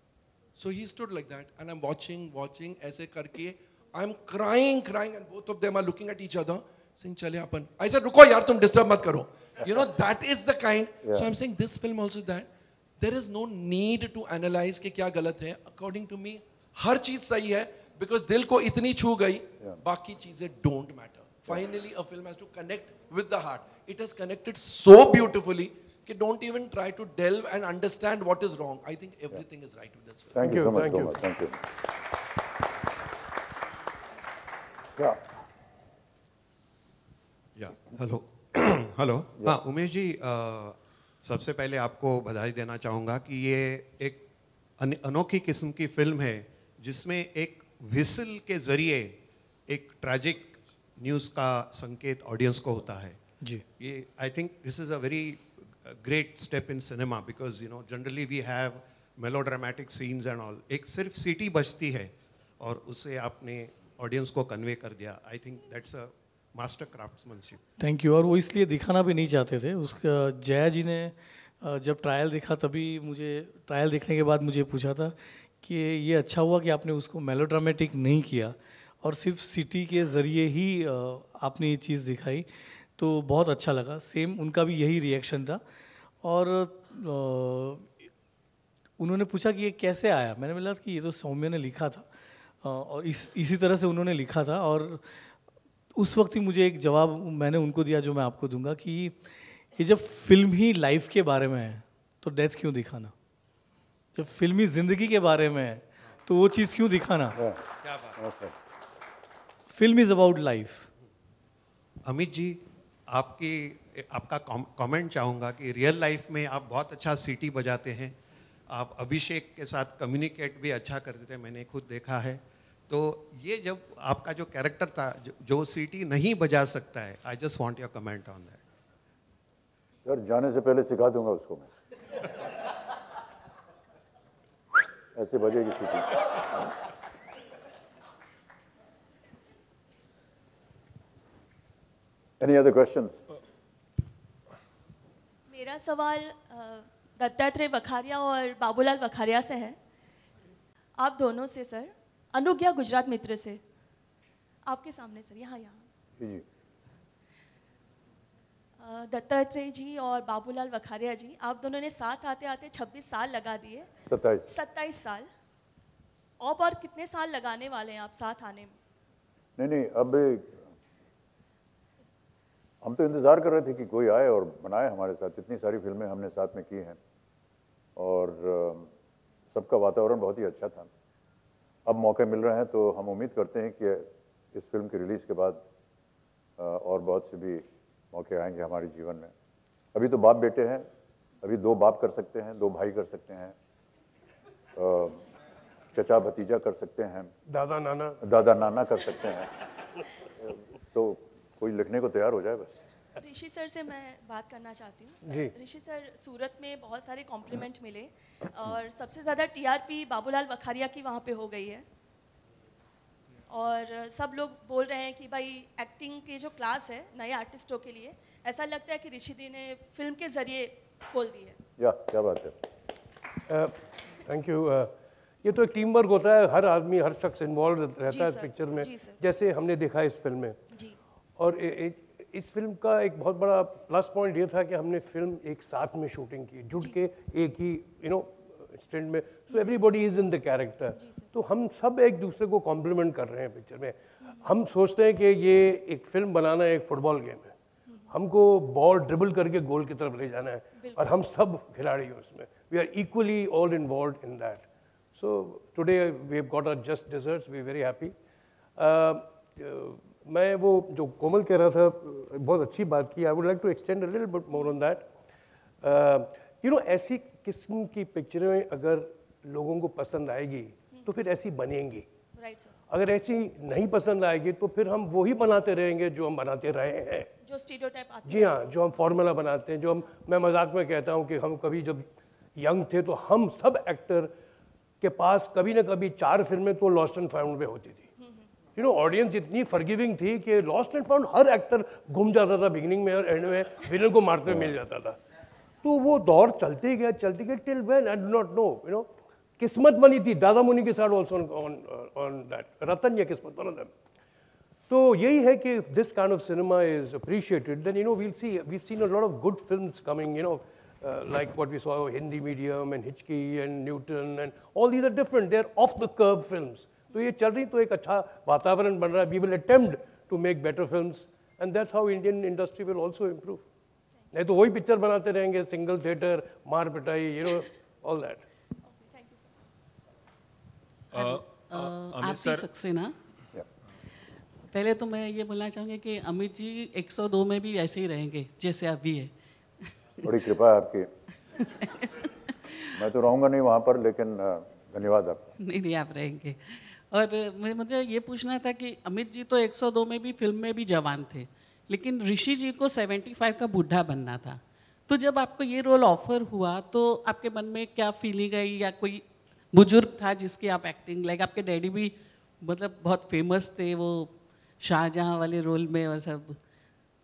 so he stood like that, and I'm watching ऐसे करके, I'm crying, and both of them are looking at each other, saying चले अपन. I said रुको यार तुम disturb मत करो. You know, that is the kind. Yeah. So I'm saying this film also that there is no need to analyze कि क्या गलत है. According to me, हर चीज सही है, because दिल को इतनी छू गई, बाकी चीजें don't matter. Finally, a film has to connect with the heart. It has connected so beautifully कि don't even try to delve and understand what is wrong. I think everything is right with this film. Thank you so much, Thomas. Thank you. Hello hello. हाँ उमेश जी, सबसे पहले आपको बधाई देना चाहूँगा कि ये एक अनोखी किस्म की फिल्म है जिसमें एक विसल के ज़रिए एक ट्रैजिक न्यूज़ का संकेत ऑडियंस को होता है जी. ये I think this is a very great step in cinema, because you know generally we have melodramatic scenes and all. एक सिर्फ सीटी बजती है और उससे आपने ऑडियंस को कन्वे कर दिया. I think that's a master craftsmanship. Thank you. और वो इसलिए दिखाना भी नहीं चाहते थे. उसका जया जी ने जब ट्रायल देखा, तभी मुझे ट्रायल देखने के बाद मुझे पूछा था कि ये अच्छा हुआ कि आपने उसको मेलोड्रामेटिक नहीं किया और सिर्फ सिटी के ज़रिए ही आपने ये चीज़ दिखाई, तो बहुत अच्छा लगा. सेम उनका भी यही रिएक्शन था. और उन्होंने पूछा कि ये कैसे आया. मैंने बोला कि ये तो सौम्य ने लिखा था, और इसी तरह से उन्होंने लिखा था. और उस वक्त ही मुझे एक जवाब मैंने उनको दिया जो मैं आपको दूंगा कि ये जब फिल्म ही लाइफ के बारे में है तो डेथ क्यों दिखाना. जब फिल्म ही जिंदगी के बारे में है तो वो चीज़ क्यों दिखाना. क्या बात. Film is about life. Amit ji, आपका कमेंट चाहूँगा कि रियल लाइफ में आप बहुत अच्छा सीटी बजाते हैं. आप अभिषेक के साथ कम्युनिकेट भी अच्छा करते थे, मैंने खुद देखा है. तो ये जब आपका जो कैरेक्टर था जो सीटी नहीं बजा सकता है, I just want your comment on that. Sir जाने से पहले सिखा दूंगा उसको मैं. ऐसे बजेगी सीटी. Any other questions? मेरा सवाल दत्तात्रेय वखारिया और बाबूलाल वखारिया से है. आप दोनों से सर, अनुज्ञा गुजरात मित्र से, आपके सामने सर, यहाँ. जी. दत्तात्रेय जी और बाबूलाल वखारिया जी, आप दोनों ने साथ आते आते 26 साल लगा दिए. 27 साल. और कितने साल लगाने वाले हैं आप साथ आने में? नहीं, अब हम तो इंतज़ार कर रहे थे कि कोई आए और बनाए हमारे साथ. इतनी सारी फिल्में हमने साथ में की हैं और सबका वातावरण बहुत ही अच्छा था. अब मौके मिल रहे हैं तो हम उम्मीद करते हैं कि इस फिल्म की रिलीज़ के बाद और बहुत से भी मौके आएंगे हमारे जीवन में. अभी तो बाप बेटे हैं, अभी 2 बाप कर सकते हैं, 2 भाई कर सकते हैं, चचा भतीजा कर सकते हैं, दादा नाना कर सकते हैं. तो कोई लिखने को तैयार हो जाए बस. ऋषि सर से मैं बात करना चाहती हूँ. ऋषि सर, सूरत में बहुत सारे कॉम्प्लीमेंट मिले और सबसे ज़्यादा टीआरपी बाबूलाल वखारिया की वहाँ पे हो गई है. और सब लोग बोल रहे हैं कि भाई एक्टिंग के जो क्लास है नए आर्टिस्टों के लिए, ऐसा लगता है कि ऋषि दी ने फिल्म के ज़रिए खोल दी है. क्या बात है. Thank you. ये तो एक टीम वर्क होता है, हर आदमी हर शख्स इन्वॉल्व रहता है पिक्चर में, जैसे हमने देखा इस फिल्म में. और इस फिल्म का एक बहुत बड़ा प्लस पॉइंट ये था कि हमने फिल्म एक साथ में शूटिंग की, जुड़ के एक ही स्टैंड में, so everybody is in the character. तो हम सब एक दूसरे को कॉम्प्लीमेंट कर रहे हैं पिक्चर में। हम सोचते हैं कि ये एक फिल्म बनाना एक फुटबॉल गेम है, हमको बॉल ड्रिबल करके गोल की तरफ ले जाना है और हम सब खिलाड़ी हैं उसमें। We are equally all involve in that. So today we have got our just deserts, we very happy. मैं वो जो कोमल कह रहा था, बहुत अच्छी बात की। I would like to extend a little bit more on that. You know, ऐसी किस्म की पिक्चरें अगर लोगों को पसंद आएगी तो फिर ऐसी बनेंगी। अगर ऐसी नहीं पसंद आएगी तो फिर हम वही बनाते रहेंगे जो हम बनाते रहे हैं, जो स्टीरियोटाइप आते हैं। जी हाँ, जो हम फॉर्मूला बनाते हैं, जो मैं मजाक में कहता हूँ कि हम कभी जब यंग थे तो हम सब एक्टर के पास कभी ना कभी 4 फिल्में तो लॉस्ट एंड फाउंड में होती थी। यू नो, ऑडियंस इतनी फॉरगिविंग थी कि lost and found her actor घूम जाता था बिगिनिंग में और एंड में विलन को मारते हुए मिल जाता था। तो वो दौर चलते गया till when I do not know. You know, किस्मत बनी थी दादा मुनि के साथ ऑल्सो ऑन दैट, रतन या किस्मत, वन ऑफ देम। तो यही है कि this kind of cinema is appreciated, then you know we'll seen a lot of good films coming, you know, like what we saw Hindi medium and Hitchcock and Newton and all these are different, they are off the curve films. तो ये चल रही, तो एक अच्छा वातावरण बन रहा है। We will attempt to make better films and that's how Indian industry will also improve. नहीं तो वही पिक्चर बनाते रहेंगे, सिंगल थिएटर, मार पिटाई, you know, all that. आरती सक्सेना, पहले तो मैं ये बोलना चाहूँगी कि अमित जी 102 में भी ऐसे ही रहेंगे जैसे अभी है। बड़ी कृपा है आपकी। मैं तो रहूँगा नहीं वहाँ पर, लेकिन धन्यवाद आप। नहीं, आप रहेंगे। और मुझे ये पूछना था कि अमित जी तो 102 में भी फिल्म में भी जवान थे, लेकिन ऋषि जी को 75 का बूढ़ा बनना था। तो जब आपको ये रोल ऑफर हुआ तो आपके मन में क्या फीलिंग आई, या कोई बुजुर्ग था जिसकी आप एक्टिंग, लाइक आपके डैडी भी मतलब बहुत फेमस थे वो शाहजहां वाले रोल में और सब,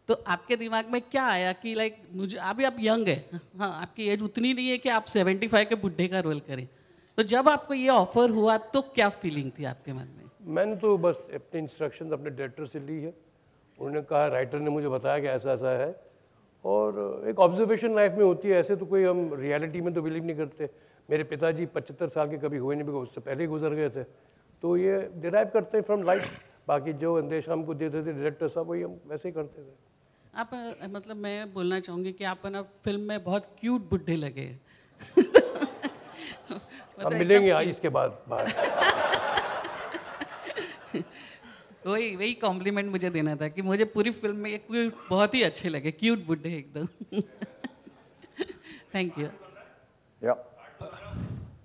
तो आपके दिमाग में क्या आया कि लाइक मुझे, अभी आप यंग है, हाँ आपकी एज उतनी नहीं है कि आप 75 के बुढ़े का रोल करें, तो जब आपको ये ऑफर हुआ तो क्या फीलिंग थी आपके मन में? मैंने तो बस अपने इंस्ट्रक्शंस अपने डायरेक्टर से ली है। उन्होंने कहा, राइटर ने मुझे बताया कि ऐसा ऐसा है, और एक ऑब्जर्वेशन लाइफ में होती है, ऐसे तो कोई हम रियलिटी में तो बिलीव नहीं करते। मेरे पिताजी 75 साल के कभी हुए नहीं, बिकॉज उससे पहले ही गुजर गए थे। तो ये डिराइव करते हैं फ्रॉम लाइफ। बाकी जो अंदेशा हमको देते थे डायरेक्टर साहब, वही हम वैसे ही करते थे। आप मतलब मैं बोलना चाहूँगी कि आप ना फिल्म में बहुत क्यूट बुढ़े लगे। हम मिलेंगे आज इसके बाद वही कॉम्प्लीमेंट मुझे देना था कि मुझे पूरी फिल्म में एक बहुत ही अच्छे लगे, क्यूट बुढ़े एकदम। Thank you.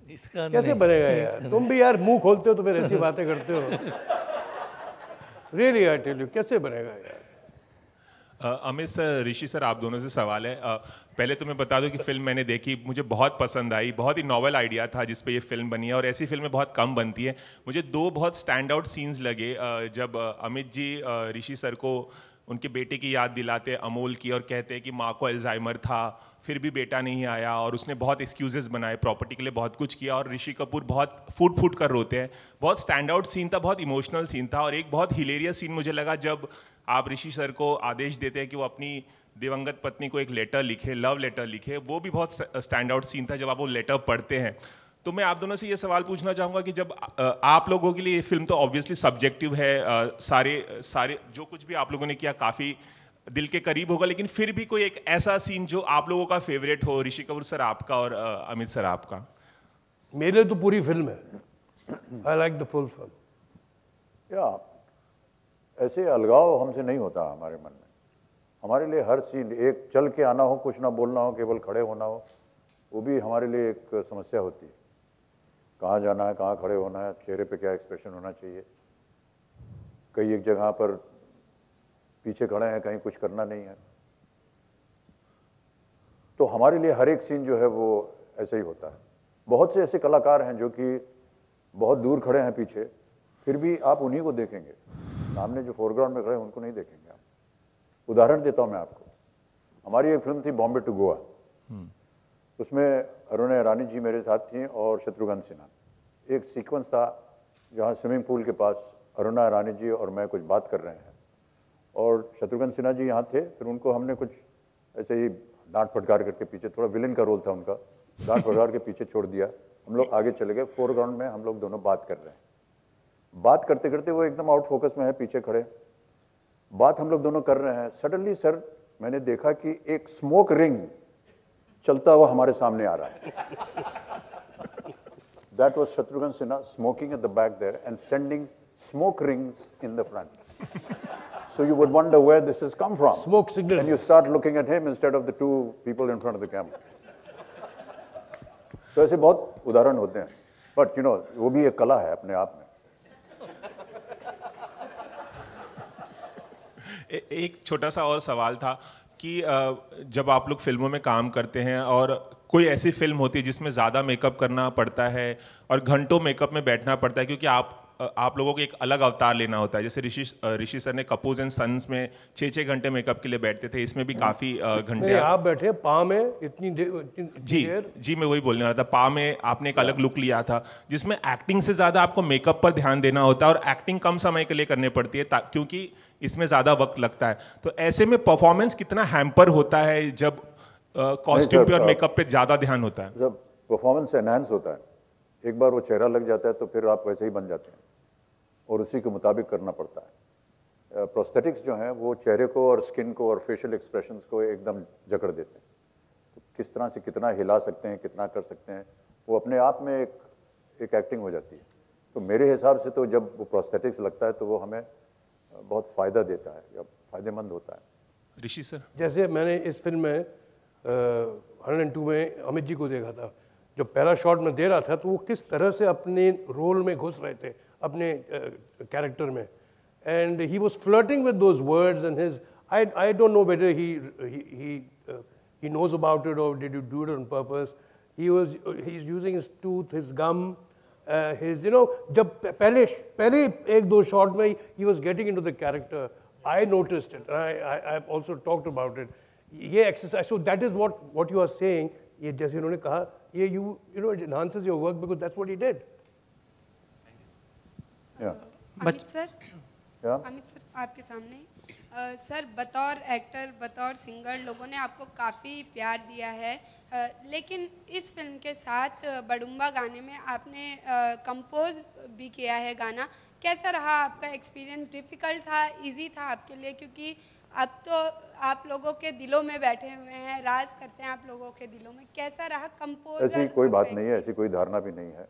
इसका कैसे बनेगा यार, तुम भी यार मुंह खोलते हो तो फिर ऐसी बातें करते हो। रियली आई टेल यू, कैसे बनेगा यार। अमित सर, ऋषि सर, आप दोनों से सवाल है। पहले तो मैं बता दूं कि फिल्म मैंने देखी, मुझे बहुत पसंद आई। बहुत ही नॉवल आइडिया था जिस पे ये फिल्म बनी है, और ऐसी फिल्में बहुत कम बनती है। मुझे 2 बहुत स्टैंड आउट सीन्स लगे जब अमित जी ऋषि सर को उनके बेटे की याद दिलाते अमोल की, और कहते हैं कि माँ को अल्जाइमर था, फिर भी बेटा नहीं आया, और उसने बहुत एक्सक्यूजेस बनाए, प्रॉपर्टी के लिए बहुत कुछ किया, और ऋषि कपूर बहुत फूट फूट कर रोते हैं। बहुत स्टैंड आउट सीन था, बहुत इमोशनल सीन था। और एक बहुत हिलेरियस सीन मुझे लगा जब आप ऋषि सर को आदेश देते हैं कि वो अपनी दिवंगत पत्नी को एक लेटर लिखे, लव लेटर लिखे। वो भी बहुत स्टैंड आउट सीन था जब आप वो लेटर पढ़ते हैं। तो मैं आप दोनों से ये सवाल पूछना चाहूँगा कि जब आप लोगों के लिए ये फिल्म तो ऑब्वियसली सब्जेक्टिव है, सारे जो कुछ भी आप लोगों ने किया काफ़ी दिल के करीब होगा, लेकिन फिर भी कोई एक ऐसा सीन जो आप लोगों का फेवरेट हो, ऋषि कपूर सर आपका और अमित सर आपका? मेरे तो पूरी फिल्म है। I like the full film. या ऐसे अलगाव हमसे नहीं होता हमारे मन में। हमारे लिए हर सीन, एक चल के आना हो, कुछ ना बोलना हो, केवल खड़े होना हो, वो भी हमारे लिए एक समस्या होती है। कहाँ जाना है, कहाँ खड़े होना है, चेहरे पे क्या एक्सप्रेशन होना चाहिए। कई एक जगह पर पीछे खड़े हैं, कहीं कुछ करना नहीं है। तो हमारे लिए हर एक सीन जो है वो ऐसे ही होता है। बहुत से ऐसे कलाकार हैं जो कि बहुत दूर खड़े हैं पीछे, फिर भी आप उन्हीं को देखेंगे, सामने जो फोरग्राउंड में खड़े हैं उनको नहीं देखेंगे आप। उदाहरण देता हूँ मैं आपको। हमारी एक फिल्म थी बॉम्बे टू गोवा, उसमें अरुणा ईरानी जी मेरे साथ थी और शत्रुघ्न सिन्हा। एक सीक्वेंस था जहाँ स्विमिंग पूल के पास अरुणा ईरानी जी और मैं कुछ बात कर रहे हैं, और शत्रुघ्न सिन्हा जी यहाँ थे। फिर उनको हमने कुछ ऐसे ही डांट फटकार करके पीछे, थोड़ा विलेन का रोल था उनका, डांट फटकार के पीछे छोड़ दिया। हम लोग आगे चले गए, फोरग्राउंड में हम लोग दोनों बात कर रहे हैं। बात करते करते वो एकदम आउट फोकस में है, पीछे खड़े, बात हम लोग दोनों कर रहे हैं। सडनली सर मैंने देखा कि एक स्मोक रिंग चलता हुआ हमारे सामने आ रहा है। That was Shatrughan Sinha smoking at the back there and sending smoke rings in the front. So you would wonder where this has come from. Smoke signal. And you start looking at him instead of the two people in front of the camera. तो ऐसे बहुत उदाहरण होते हैं, but you know वो भी एक कला है अपने आप में। एक छोटा सा और सवाल था कि जब आप लोग फिल्मों में काम करते हैं और कोई ऐसी फिल्म होती है जिसमें ज़्यादा मेकअप करना पड़ता है और घंटों मेकअप में बैठना पड़ता है, क्योंकि आप लोगों को एक अलग अवतार लेना होता है। जैसे ऋषि सर ने कपूर्स एंड सन्स में 6-6 घंटे मेकअप के लिए बैठते थे, इसमें भी काफ़ी घंटे आप बैठे पा में इतनी देर। जी मैं वही बोलने वाला था, पा में आपने एक अलग लुक लिया था जिसमें एक्टिंग से ज़्यादा आपको मेकअप पर ध्यान देना होता है और एक्टिंग कम समय के लिए करनी पड़ती है क्योंकि इसमें ज़्यादा वक्त लगता है। तो ऐसे में परफॉर्मेंस कितना हैम्पर होता है जब कॉस्ट्यूम पे और मेकअप पे ज़्यादा ध्यान होता है? जब परफॉर्मेंस एनहांस होता है, एक बार वो चेहरा लग जाता है तो फिर आप वैसे ही बन जाते हैं और उसी के मुताबिक करना पड़ता है। प्रोस्थेटिक्स जो हैं वो चेहरे को और स्किन को और फेशियल एक्सप्रेशंस को एकदम जकड़ देते हैं। तो किस तरह से कितना हिला सकते हैं, कितना कर सकते हैं, वो अपने आप में एक एक्टिंग हो जाती है। तो मेरे हिसाब से तो जब वो प्रोस्थेटिक्स लगता है तो वो हमें बहुत फ़ायदा देता है या फ़ायदेमंद होता है। ऋषि सर, जैसे मैंने इस फिल्म में 102 में अमित जी को देखा था, जब पहला शॉट में दे रहा था तो वो किस तरह से अपने रोल में घुस रहे थे, अपने कैरेक्टर में, and he was flirting with those words and his I don't know whether he knows about it or did you do it on purpose. He's using his tooth, his gum, his, you know, जब पहले एक दो shot में he was getting into the character. I noticed it. I've also talked about it. ये exercise, so that is what you are saying. ये जैसे उन्होंने कहा, ये you know it enhances your work because that's what he did. Amit sir, आपके सामने sir, बतौर actor, बतौर सिंगर लोगों ने आपको काफ़ी प्यार दिया है, लेकिन इस फिल्म के साथ बड़ुम्बा गाने में आपने कंपोज भी किया है गाना। कैसा रहा आपका एक्सपीरियंस? डिफ़िकल्ट था, इजी था आपके लिए? क्योंकि अब तो आप लोगों के दिलों में बैठे हुए हैं, राज करते हैं आप लोगों के दिलों में। कैसा रहा कंपोज? ऐसी कोई बात नहीं है, ऐसी कोई धारणा भी नहीं है।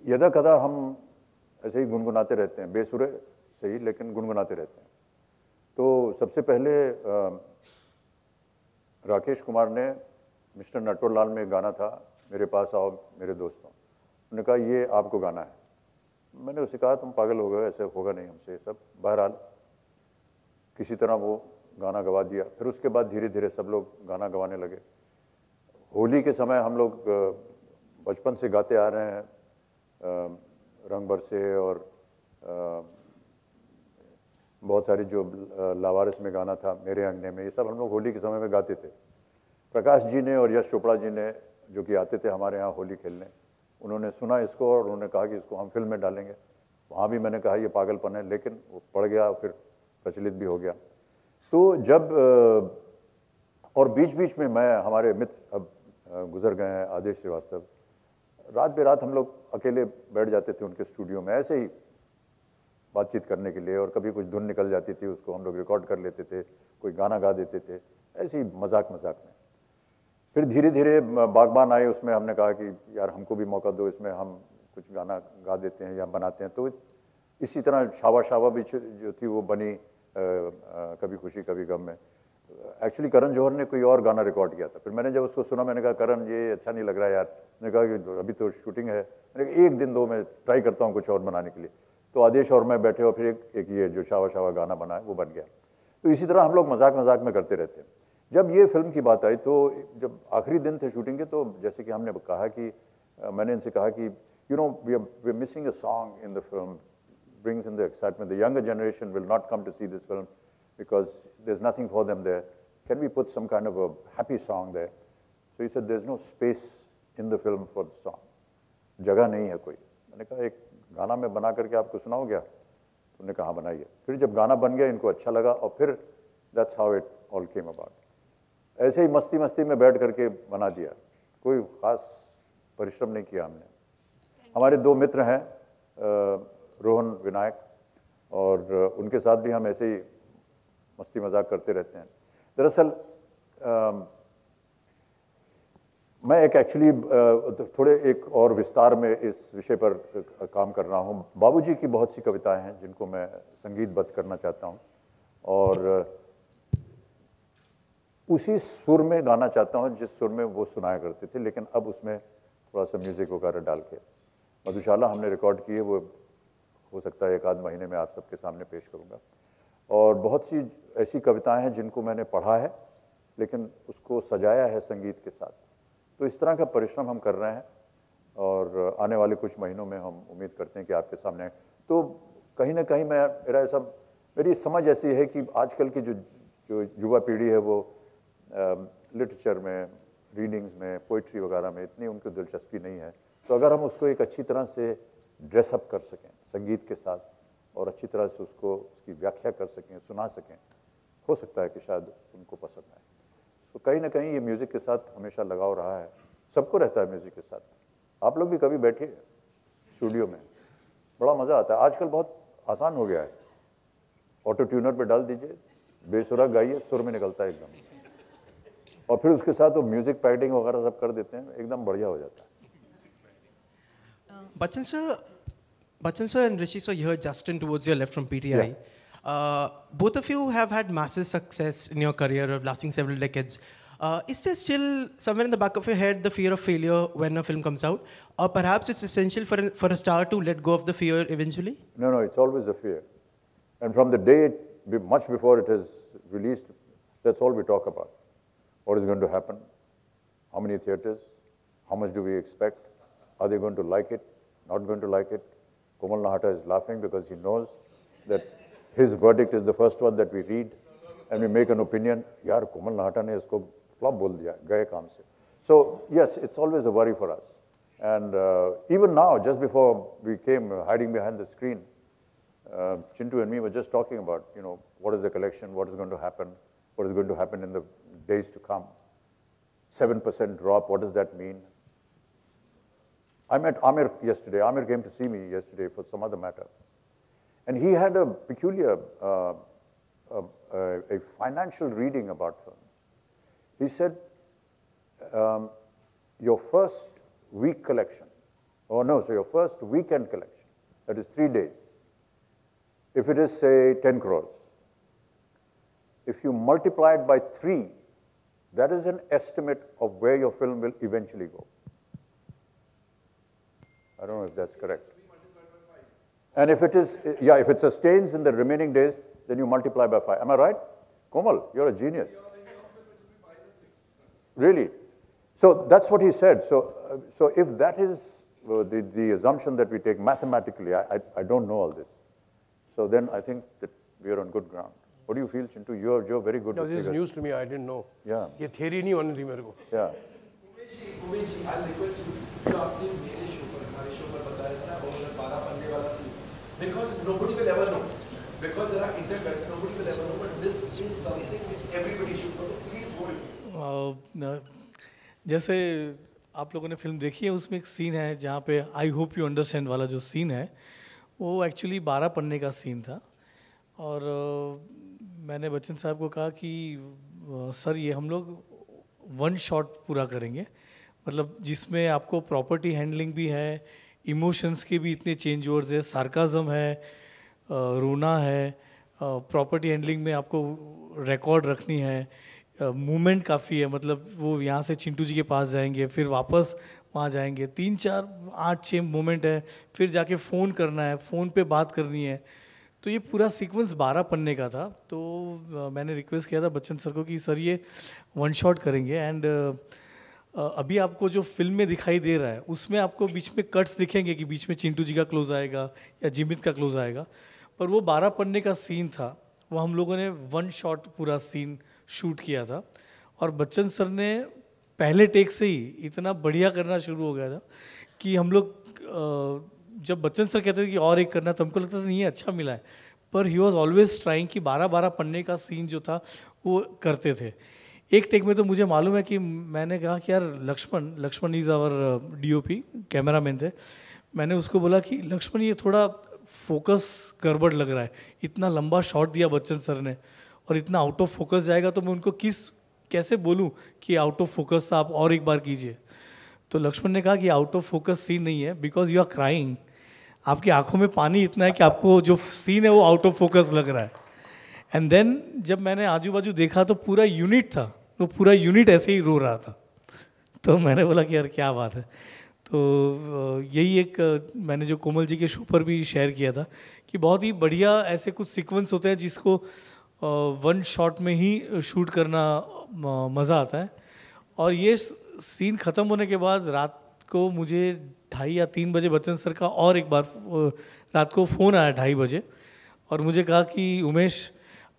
यदा कदा हम ऐसे ही गुनगुनाते रहते हैं, बेसुरे सही लेकिन गुनगुनाते रहते हैं। तो सबसे पहले राकेश कुमार ने मिस्टर नटवरलाल में गाना था, मेरे पास आओ मेरे दोस्तों, उन्होंने कहा ये आपको गाना है। मैंने उसे कहा तुम पागल हो गए, ऐसे होगा नहीं हमसे सब। बहरहाल किसी तरह वो गाना गवा दिया। फिर उसके बाद धीरे धीरे सब लोग गाना गवाने लगे। होली के समय हम लोग बचपन से गाते आ रहे हैं, रंग बरसे और बहुत सारी जो लावारिस में गाना था, मेरे अंगने में, ये सब हम लोग होली के समय में गाते थे। प्रकाश जी ने और यश चोपड़ा जी ने, जो कि आते थे हमारे यहाँ होली खेलने, उन्होंने सुना इसको और उन्होंने कहा कि इसको हम फिल्म में डालेंगे। वहाँ भी मैंने कहा ये पागलपन है, लेकिन वो पड़ गया और फिर प्रचलित भी हो गया। तो जब और बीच बीच में मैं, हमारे मित्र अब गुजर गए हैं, आदेश श्रीवास्तव, रात बेरात हम लोग अकेले बैठ जाते थे उनके स्टूडियो में ऐसे ही बातचीत करने के लिए, और कभी कुछ धुन निकल जाती थी उसको हम लोग रिकॉर्ड कर लेते थे, कोई गाना गा देते थे, ऐसे ही मजाक मजाक में। फिर धीरे धीरे बागबान आए, उसमें हमने कहा कि यार हमको भी मौका दो, इसमें हम कुछ गाना गा देते हैं या बनाते हैं। तो इसी तरह शावा शावा भी जो थी वो बनी, कभी खुशी कभी गम में। एक्चुअली करण जौहर ने कोई और गाना रिकॉर्ड किया था। फिर मैंने जब उसको सुना, मैंने कहा करण ये अच्छा नहीं लग रहा है यार। मैंने कहा कि अभी तो शूटिंग है, मैंने कहा एक दिन दो मैं ट्राई करता हूँ कुछ और बनाने के लिए। तो आदेश और मैं बैठे और फिर एक ये जो शावा शावा गाना बना है वो बन गया। तो इसी तरह हम लोग मजाक मजाक में करते रहते हैं। जब ये फिल्म की बात आई तो जब आखिरी दिन थे शूटिंग के, तो जैसे कि हमने कहा कि मैंने इनसे कहा कि you know we are missing a song in the film, brings in the excitement. The younger generation will not come to see this film because there's nothing for them there. Can we put some kind of a happy song there? So he said there's no space in the film for the song. जगह नहीं है कोई। मैंने कहा एक गाना में बना करके आपको सुनाओ क्या? उन्होंने कहा बनाइए। फिर जब गाना बन गया इनको अच्छा लगा और फिर that's how it all came about. ऐसे ही मस्ती मस्ती में बैठ करके बना दिया। कोई ख़ास परिश्रम नहीं किया हमने। हमारे दो मित्र हैं रोहन विनायक, और उनके साथ भी हम ऐसे ही मस्ती मजाक करते रहते हैं। दरअसल मैं एक एक्चुअली थोड़े एक और विस्तार में इस विषय पर काम कर रहा हूँ। बाबूजी की बहुत सी कविताएं हैं जिनको मैं संगीतबद्ध करना चाहता हूँ, और उसी सुर में गाना चाहता हूँ जिस सुर में वो सुनाया करते थे, लेकिन अब उसमें थोड़ा सा म्यूज़िक वगैरह डाल के। मधुशाला हमने रिकॉर्ड की है, वो हो सकता है एक आध महीने में आप सबके सामने पेश करूँगा। और बहुत सी ऐसी कविताएं हैं जिनको मैंने पढ़ा है लेकिन उसको सजाया है संगीत के साथ। तो इस तरह का परिश्रम हम कर रहे हैं, और आने वाले कुछ महीनों में हम उम्मीद करते हैं कि आपके सामने। तो कहीं ना कहीं मेरी समझ ऐसी है कि आजकल की जो युवा पीढ़ी है वो लिटरेचर में, रीडिंग्स में, पोइट्री वगैरह में इतनी उनको दिलचस्पी नहीं है। तो अगर हम उसको एक अच्छी तरह से ड्रेसअप कर सकें संगीत के साथ, और अच्छी तरह से उसकी व्याख्या कर सकें, सुना सकें, हो सकता है कि शायद उनको पसंद आए। तो कहीं ना कहीं ये म्यूज़िक के साथ हमेशा लगाव रहा है, सबको रहता है म्यूज़िक के साथ। आप लोग भी कभी बैठिए स्टूडियो में, बड़ा मज़ा आता है। आजकल बहुत आसान हो गया है, ऑटो ट्यूनर पे डाल दीजिए, बेसुरा गाइए, सुर में निकलता है एकदम, और फिर उसके साथ वो म्यूज़िक पैडिंग वगैरह सब कर देते हैं, एकदम बढ़िया हो जाता है। Bachchan sir and Rishi sir, here Justin towards your left from PTI. Both of you have had massive success in your career of lasting several decades. Is there still somewhere in the back of your head the fear of failure when a film comes out? Or perhaps it's essential for a star to let go of the fear eventually? No, it's always a fear. And from the day, much before it is released, that's all we talk about. What is going to happen? How many theaters? How much do we expect? Are they going to like it? Not going to like it? Komal Nahata is laughing because he knows that his verdict is the first one that we read, and we make an opinion. Yaar, Komal Nahata ne isko flop bol diya, gaye kaam se. So yes, it's always a worry for us. And even now, just before we came hiding behind the screen, Chintu and me were just talking about, what is the collection, what is going to happen, what is going to happen in the days to come. 7% drop, what does that mean? I met Amir yesterday. Amir came to see me yesterday for some other matter. And he had a peculiar, a financial reading about film. He said, your first week collection, so your first weekend collection, that is 3 days, if it is, say, 10 crores, if you multiply it by 3, that is an estimate of where your film will eventually go. I don't know if that's correct. And if it is, if it sustains in the remaining days, then you multiply by 5. Am I right? Komal, you're a genius. Really? So that's what he said. So if that is the assumption that we take mathematically, I don't know all this. So then I think that we are on good ground. What do you feel, Chintu? You're very good. No, this is news to me. I didn't know. Yeah. ये theory नहीं होनी थी मेरे को. Yeah. Umesh ji, I'll request you. जो आपने मेरे show पर, हमारे शो पर बताया था, और 12 पन्ने वाला scene. Because nobody will ever know. Because there are intercuts, nobody will ever know. But this is something which everybody should know. Please hold. जैसे आप लोगों ने फिल्म देखी है, उसमें एक सीन है जहाँ पे आई होप यू अंडरस्टैंड वाला जो सीन है, वो एक्चुअली 12 पन्ने का सीन था। और मैंने बच्चन साहब को कहा कि सर ये हम लोग 1 शॉट पूरा करेंगे, मतलब जिसमें आपको प्रॉपर्टी हैंडलिंग भी है, इमोशंस के भी इतने चेंज ओवर्स है, सार्काज़म है, रोना है, प्रॉपर्टी हैंडलिंग में आपको रिकॉर्ड रखनी है, मूवमेंट काफ़ी है, मतलब वो यहाँ से चिंटू जी के पास जाएंगे, फिर वापस वहाँ जाएंगे, 3, 4, 8, 6 मोमेंट है, फिर जाके फ़ोन करना है, फ़ोन पे बात करनी है। तो ये पूरा सीक्वेंस 12 पन्ने का था। तो मैंने रिक्वेस्ट किया था बच्चन सर को कि सर ये 1 शॉट करेंगे। एंड अभी आपको जो फिल्म में दिखाई दे रहा है उसमें आपको बीच में कट्स दिखेंगे कि बीच में चिंटू जी का क्लोज आएगा या जिमित का क्लोज आएगा, पर वो 12 पन्ने का सीन था, वो हम लोगों ने 1 शॉट पूरा सीन शूट किया था। और बच्चन सर ने पहले टेक से ही इतना बढ़िया करना शुरू हो गया था कि हम लोग जब बच्चन सर कहते थे कि और एक करना, तो हमको लगता था नहीं अच्छा मिला है, पर ही वॉज ऑलवेज ट्राइंग कि 12-12 पन्ने का सीन जो था वो करते थे। एक टेक में तो मुझे मालूम है कि मैंने कहा कि यार Laxman is our DOP, cameraman थे, मैंने उसको बोला कि लक्ष्मण ये थोड़ा फोकस गड़बड़ लग रहा है, इतना लंबा शॉट दिया बच्चन सर ने और इतना आउट ऑफ फोकस जाएगा तो मैं उनको कैसे बोलूं कि आउट ऑफ फोकस था, आप और एक बार कीजिए। तो लक्ष्मण ने कहा कि आउट ऑफ फोकस सीन नहीं है, बिकॉज यू आर क्राइंग, आपकी आंखों में पानी इतना है कि आपको जो सीन है वो आउट ऑफ फोकस लग रहा है। एंड देन जब मैंने आजू बाजू देखा तो पूरा यूनिट था, तो पूरा यूनिट ऐसे ही रो रहा था। तो मैंने बोला कि यार क्या बात है। तो यही एक मैंने जो कोमल जी के शो पर भी शेयर किया था कि बहुत ही बढ़िया ऐसे कुछ सीक्वेंस होते हैं जिसको वन शॉट में ही शूट करना मज़ा आता है। और ये सीन ख़त्म होने के बाद रात को मुझे 2:30 या 3 बजे बच्चन सर का और एक बार रात को फ़ोन आया 2:30 बजे और मुझे कहा कि उमेश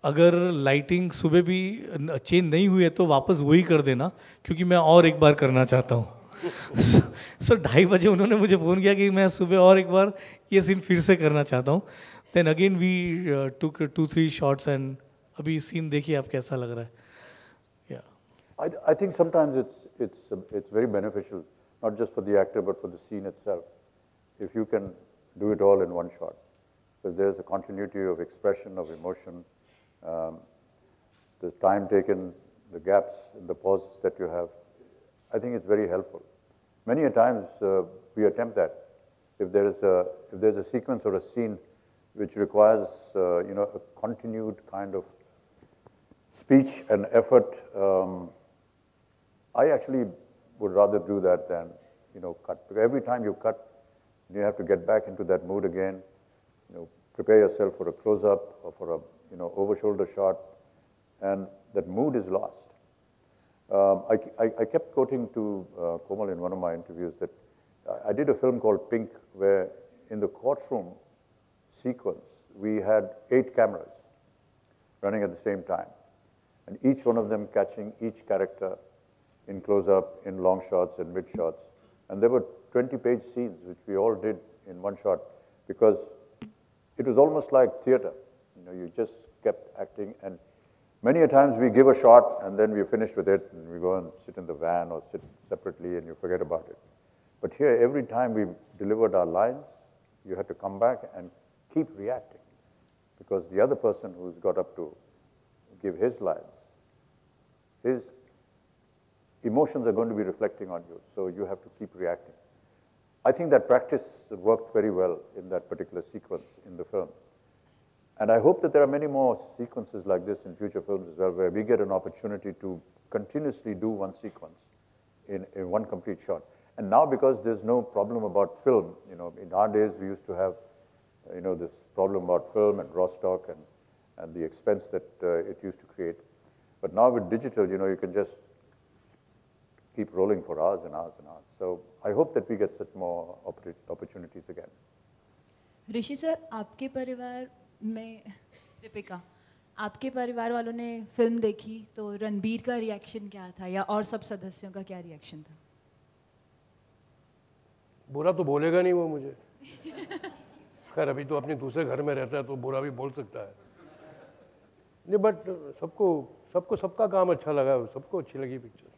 अगर लाइटिंग सुबह भी चेंज नहीं हुई है तो वापस वही कर देना, क्योंकि मैं और एक बार करना चाहता हूँ। सो 2:30 बजे उन्होंने मुझे फ़ोन किया कि मैं सुबह और एक बार ये सीन फिर से करना चाहता हूँ। Then again we took 2-3 shots and अभी सीन देखिए आप कैसा लग रहा है। I think sometimes it's very beneficial, not just for the actor but for the scene itself, if you can do it all in one shot, because there's a continuity of expression, of emotion, the time taken, the gaps, the pauses that you have. I think it's very helpful. Many a times we attempt that. If there's a sequence or a scene which requires a continued kind of speech and effort, I actually would rather do that than cut. Because every time you cut, you have to get back into that mood again. Prepare yourself for a close-up or for a over-shoulder shot, and that mood is lost. I kept quoting to Komal in one of my interviews that I did a film called Pink, where in the courtroom sequence we had 8 cameras running at the same time, and each one of them catching each character in close-up, in long shots, and mid shots. And there were 20-page scenes which we all did in one shot, because it was almost like theater. You just kept acting, and many a times we give a shot and then we're finished with it and we go and sit in the van or sit separately and you forget about it. But here, every time we delivered our lines, you had to come back and keep reacting, because the other person who's got up to give his lines, his emotions are going to be reflecting on you, so you have to keep reacting. I think that practice worked very well in that particular sequence in the film. And I hope that there are many more sequences like this in future films as well, where we get an opportunity to continuously do one sequence in one complete shot. And now, because there's no problem about film, in our days we used to have, this problem about film and raw stock and the expense that it used to create. But now with digital, you can just keep rolling for hours and hours and hours. So I hope that we get such more opportunities again. Rishi sir, आपके परिवार में दीपिका, आपके परिवार वालों ने film देखी तो रणबीर का रिएक्शन क्या था, या और सब सदस्यों का क्या रिएक्शन था? बुरा तो बोलेगा नहीं वो मुझे। खैर अभी तो अपने दूसरे घर में रहता है तो बुरा भी बोल सकता है। नहीं, बट सबको सबका काम अच्छा लगा, सबको अच्छी लगी पिक्चर।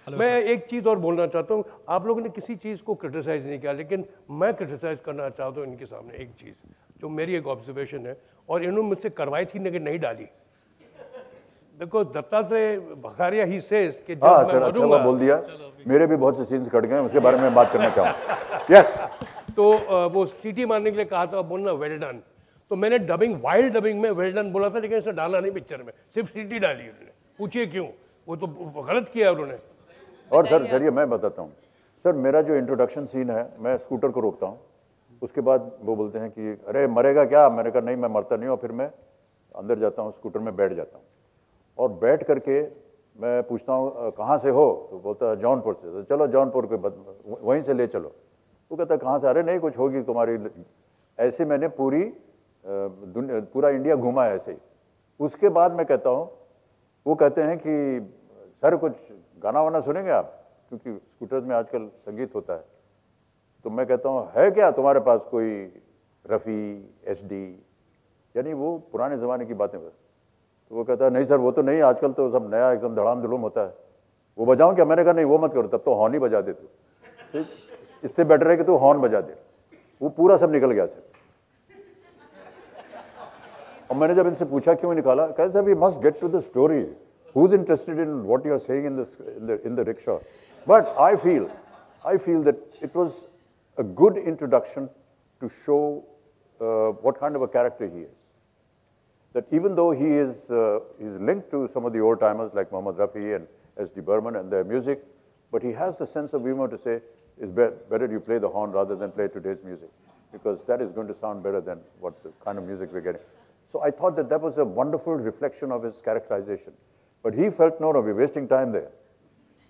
मैं एक चीज़ और बोलना चाहता हूँ, आप लोगों ने किसी चीज़ को क्रिटिसाइज़ नहीं किया, लेकिन मैं क्रिटिसाइज़ करना चाहता हूँ इनके सामने एक चीज़ जो मेरी एक ऑब्जर्वेशन है, और इन्होंने मुझसे करवाई थी लेकिन नहीं डाली। देखो, दत्तात्रेय भखारिया ही सेज कि हाँ सर, अच्छा हुआ बोल दिया, मेरे भी बहुत से सीन्स कट गए, उसके बारे में बात करना चाहूँ। यस, तो वो सीटी मारने के लिए कहा था, बोलना वेल डन, तो मैंने वाइल्ड डबिंग में वेल डन बोला था, लेकिन इसे डाला नहीं पिक्चर में, सिर्फ सीटी डाली उन्होंने। पूछिए क्यों, वो तो गलत किया उन्होंने। और सर चलिए मैं बताता हूँ सर, मेरा जो इंट्रोडक्शन सीन है, मैं स्कूटर को रोकता हूँ, उसके बाद वो बोलते हैं कि अरे मरेगा क्या, मैंने कहा नहीं मैं मरता नहीं हूँ, फिर मैं अंदर जाता हूँ, स्कूटर में बैठ जाता हूँ, और बैठ करके मैं पूछता हूँ कहाँ से हो, तो बोलता है जौनपुर से, तो चलो जौनपुर के वहीं से ले चलो। वो कहता है कहाँ से, अरे नहीं कुछ होगी तुम्हारी। ऐसे मैंने पूरा इंडिया घूमा है ऐसे ही। उसके बाद मैं कहता हूँ, वो कहते हैं कि सर कुछ गाना वाना सुनेंगे आप, क्योंकि स्कूटर्स में आजकल संगीत होता है। तो मैं कहता हूँ है क्या तुम्हारे पास कोई रफ़ी, SD, यानी वो पुराने ज़माने की बातें बस। तो वो कहता है नहीं सर वो तो नहीं, आजकल तो सब नया एकदम धड़ाम धुलूम होता है, वो बजाऊं क्या? मैंने कहा नहीं वो मत करो, तब तो हॉर्न ही बजा दे तू, इससे बेटर है कि तू हॉर्न बजा दे। वो पूरा सब निकल गया सर। और मैंने जब इनसे पूछा क्यों निकाला, कहते sir we must get to the story, who is interested in what you are saying in the rickshaw. But I feel that it was a good introduction to show what kind of a character he is. That even though he is linked to some of the old timers like Mohammed Rafi and S.D. Burman and their music, but he has the sense of humor to say, it's better you play the horn rather than play today's music, because that is going to sound better than what the kind of music we're getting. So I thought that was a wonderful reflection of his characterization. But he felt, no, we're wasting time there.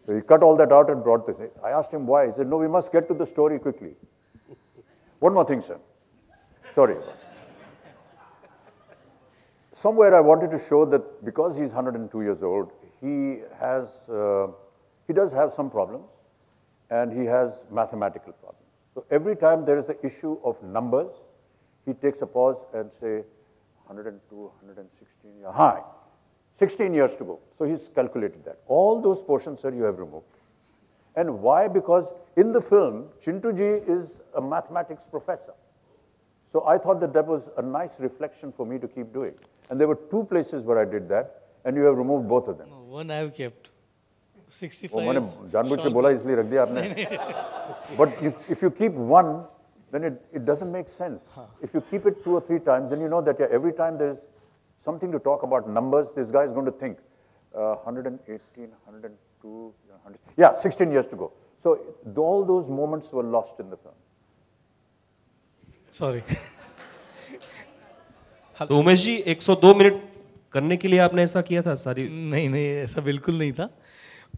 So he cut all that out and brought this. I asked him why. He said, no, we must get to the story quickly. One more thing, sir. Sorry. Somewhere I wanted to show that because he's 102 years old, he does have some problems, and he has mathematical problems. So every time there is an issue of numbers, he takes a pause and say, 102, 116, yeah, hi. 16 years to go. So he's calculated that. All those portions, sir, you have removed. And why? Because in the film, Chintu ji is a mathematics professor. So I thought that was a nice reflection for me to keep doing. And there were 2 places where I did that, and you have removed both of them. No, one I have kept. 65. वो मैंने जानबूझ के बोला इसलिए रख दिया आपने. But if you keep one, then it doesn't make sense. If you keep it 2 or 3 times, then you know that every time there is something to talk about numbers, this guy is going to think 118, 102, 100. Yeah, 16 years to go. So all those moments were lost in the film. Sorry. तो Umesh ji 102 minute करने के लिए आपने ऐसा किया था सारी? नहीं ऐसा बिल्कुल नहीं था.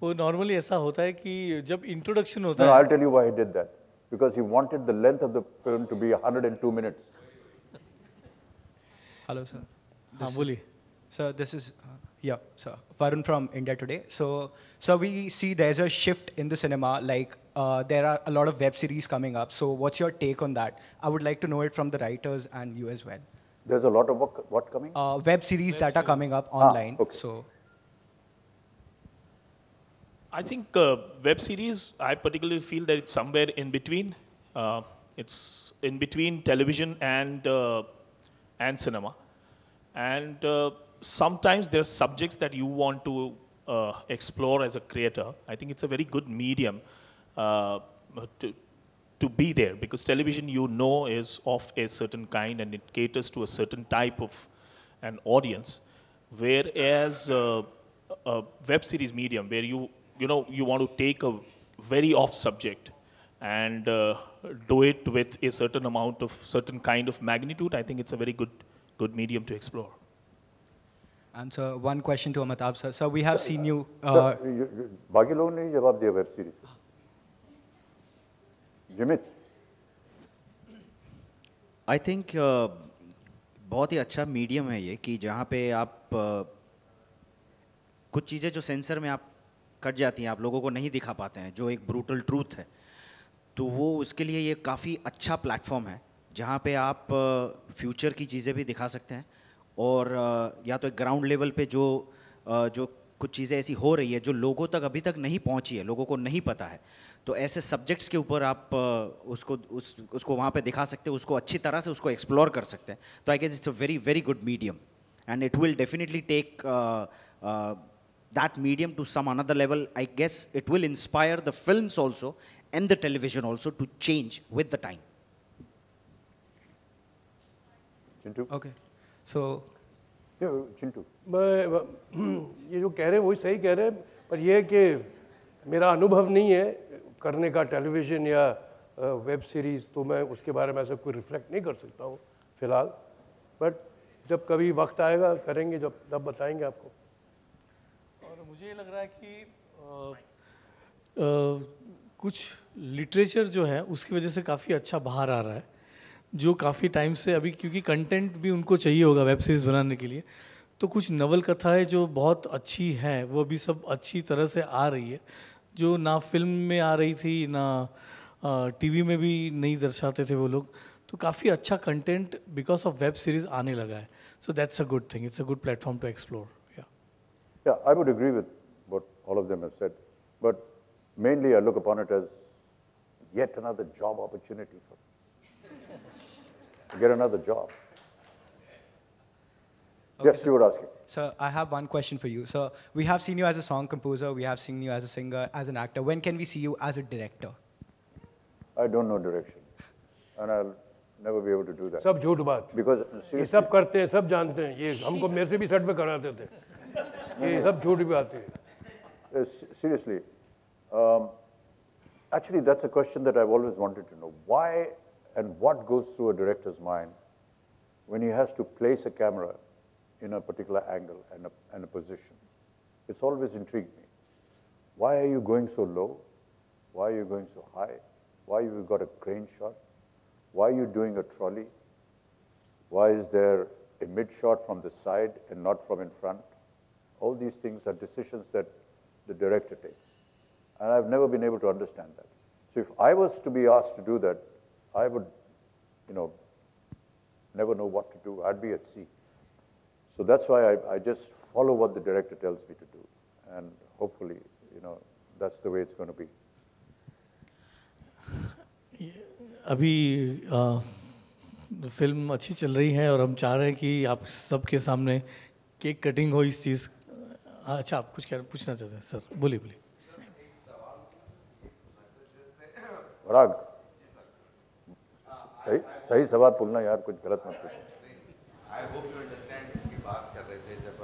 वो नॉर्मली ऐसा होता है कि जब इंट्रोडक्शन होता है. I'll tell you why he did that. Because he wanted the length of the film to be 102 minutes. Hello, sir. हाँ बोलिए. Sir, this is sir, Varun from India Today. So we see there's a shift in the cinema, like there are a lot of web series coming up. So what's your take on that? I would like to know it from the writers and you as well. There's a lot of what coming? Web series that are coming up online. Okay. So I think web series, I particularly feel that it's somewhere in between. It's in between television and cinema. And sometimes there are subjects that you want to explore as a creator. I think it's a very good medium to be there, because television, is of a certain kind and it caters to a certain type of an audience. Whereas a web series medium, where you want to take a very off subject and do it with a certain kind of magnitude, I think it's a very good medium to explore. And so one question to Amitabh sir. So we have seen you. बाकी लोगों ने जवाब दिया web series. Jimit. I think बहुत ही अच्छा medium है ये, कि जहाँ पे आप कुछ चीज़ें जो सेंसर में आप कट जाती हैं, आप लोगों को नहीं दिखा पाते हैं, जो एक ब्रूटल ट्रूथ है, तो वो उसके लिए ये काफ़ी अच्छा प्लेटफॉर्म है, जहाँ पे आप फ्यूचर की चीज़ें भी दिखा सकते हैं, और या तो एक ग्राउंड लेवल पे जो कुछ चीज़ें ऐसी हो रही है जो लोगों तक अभी तक नहीं पहुँची है, लोगों को नहीं पता है, तो ऐसे सब्जेक्ट्स के ऊपर आप उसको वहाँ पे दिखा सकते हैं, उसको अच्छी तरह से उसको एक्सप्लोर कर सकते हैं. तो I guess it's a very very good medium, and it will definitely take that medium to some another level. I guess it will inspire the films also and the television also to change with the time. Chintu? Okay. So Chintu. ये जो कह रहे हैं वही सही कह रहे हैं, पर ये है कि मेरा अनुभव नहीं है करने का टेलीविजन या वेब सीरीज़, तो मैं उसके बारे में ऐसा कोई रिफ्लेक्ट नहीं कर सकता हूँ फिलहाल. बट जब कभी वक्त आएगा करेंगे, जब बताएंगे आपको. मुझे ये लग रहा है कि कुछ लिटरेचर जो है उसकी वजह से काफ़ी अच्छा बाहर आ रहा है, जो काफ़ी टाइम से अभी, क्योंकि कंटेंट भी उनको चाहिए होगा वेब सीरीज़ बनाने के लिए, तो कुछ नवल कथाएं जो बहुत अच्छी हैं वो अभी सब अच्छी तरह से आ रही है, जो ना फिल्म में आ रही थी ना टीवी में भी नहीं दर्शाते थे वो लोग. तो काफ़ी अच्छा content because of web series आने लगा है. So that's a good thing. It's a good platform to explore. Yeah, I would agree with what all of them have said, but mainly I look upon it as yet another job opportunity for to get another job. Okay, Yes, you were asking. Sir, I have one question for you. So, we have seen you as a song composer, we have seen you as a singer, as an actor. When can we see you as a director? I don't know direction, and I'll never be able to do that. सब झूठ बात. Because ये सब करते हैं, सब जानते हैं. ये हमको मेरे से भी सेट पे कराते थे. ये सब झूठ भी आते हैं. Seriously, actually that's a question that I've always wanted to know. Why and what goes through a director's mind when he has to place a camera in a particular angle and a position? It's always intrigued me. Why are you going so low? Why are you going so high? Why you got a crane shot? Why are you doing a trolley? Why is there a mid shot from the side and not from in front? All these things are decisions that the director takes. And I've never been able to understand that. So if I was to be asked to do that, I would, never know what to do. I'd be at sea. So that's why I just follow what the director tells me to do. And hopefully, that's the way it's going to be. अभी film अच्छी चल रही है और हम चाह रहे हैं कि आप सबके सामने केक कटिंग हो इस चीज़. अच्छा, आप कुछ पूछना चाहते हैं सर? बोलिए बोलिए. राग, सही सवाल पूछना यार, कुछ गलत मत पूछो. आई होप यू अंडरस्टैंड की बात कर रहे थे जब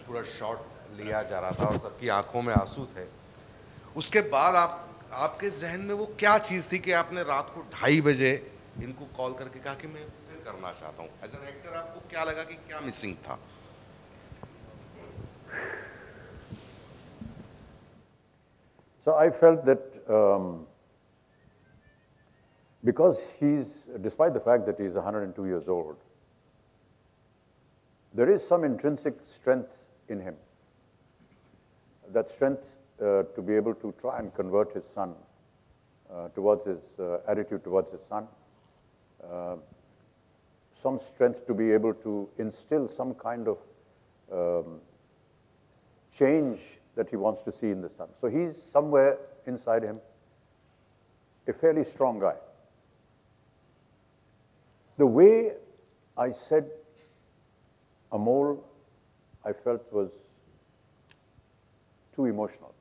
पूरा शॉट लिया जा रहा था और सबकी आंखों में आंसू थे. उसके बाद आपके जहन में वो क्या चीज़ थी कि आपने रात को 2:30 बजे इनको कॉल करके कहा कि मैं फिर करना चाहता हूँ? एज एन एक्टर आपको क्या लगा कि क्या मिसिंग था? So I felt that because despite the fact that he's 102 years old, there is some intrinsic strength in him. That strength to be able to try and convert his son towards his attitude towards his son. Some strength to be able to instill some kind of change that he wants to see in the son. So he's somewhere inside him a fairly strong guy. The way I said Amol, I felt was too emotional.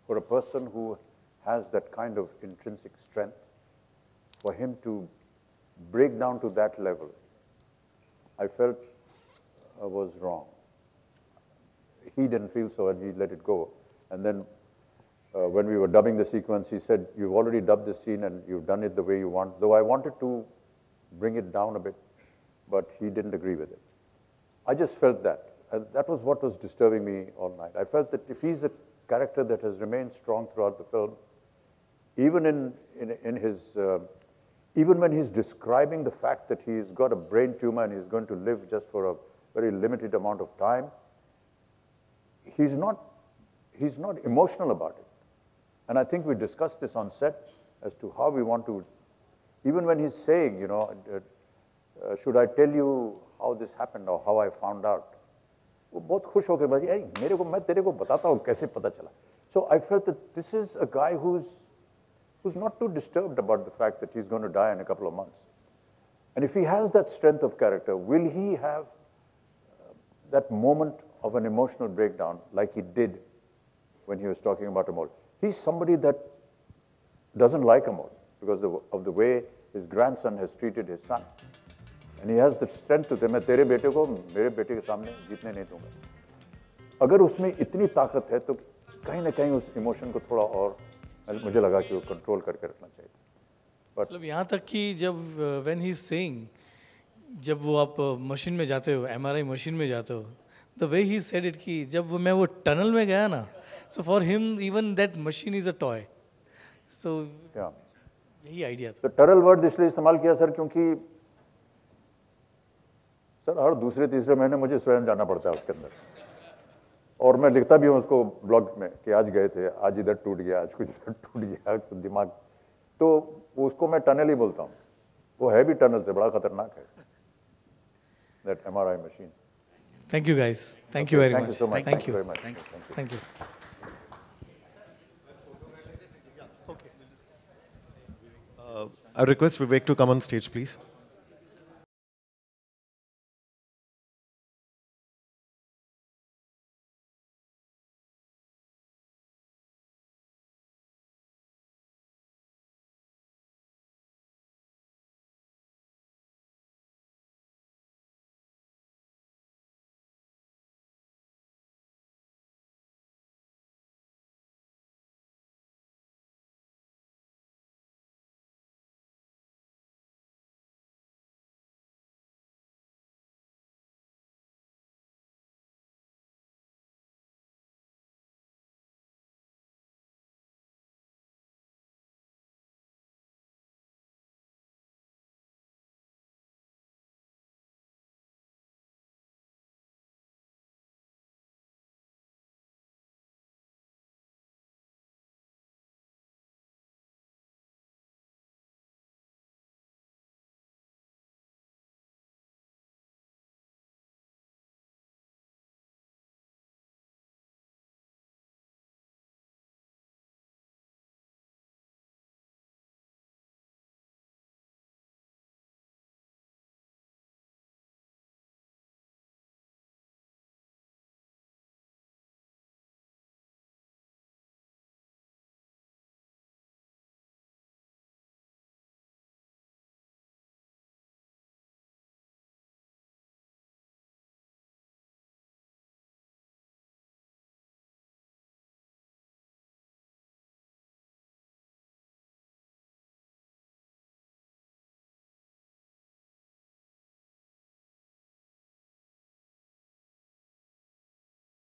For a person who has that kind of intrinsic strength, for him to break down to that level, I felt was wrong. He didn't feel so and he let it go. And then when we were dubbing the sequence, he said, you've already dubbed the scene and you've done it the way you want. Though I wanted to bring it down a bit, but he didn't agree with it. I just felt that. And that was what was disturbing me all night. I felt that if he's a character that has remained strong throughout the film, even in his, even when he's describing the fact that he's got a brain tumor and he's going to live just for a very limited amount of time, he's not emotional about it. And I think we discussed this on set as to how we want to, even when he's saying, should I tell you how this happened or how I found out? वो बहुत खुश होकर बोला, यार मेरे को मैं तेरे को बताता हूँ कैसे पता चला. So I felt that this is a guy who's not too disturbed about the fact that he's going to die in a couple of months. And if he has that strength of character, will he have that moment of an emotional breakdown like he did when he was talking about Amol? He's somebody that doesn't like Amol because of the way his grandson has treated his son. And he has the strength to say, मैं तेरे बेटे को मेरे बेटे के सामने जीतने नहीं दूंगा. अगर उसमें इतनी ताकत है तो कहीं ना कहीं उस इमोशन को थोड़ा और मुझे लगा कि वो कंट्रोल करके रखना चाहिए. मतलब यहाँ तक कि जब when he's saying, जब वो आप मशीन में जाते हो, MRI मशीन में जाते हो, the way he said it कि जब मैं वो टनल में गया ना, so for him even that machine is a toy. So यही आइडिया था. तो टनल वर्ड इसलिए इस्तेमाल किया सर क्योंकि सर हर दूसरे तीसरे महीने मुझे स्वयं जाना पड़ता है उसके अंदर और मैं लिखता भी हूँ उसको ब्लॉग में कि आज गए थे, आज इधर टूट गया, आज कुछ इधर टूट गया, दिमाग, तो उसको मैं टनल ही बोलता हूँ. वो है भी टनल से बड़ा खतरनाक है, that MRI machine. Thank you guys. Thank you very much. Thank you so much. Thank you very much. Thank you. I request Vivek to come on stage, please.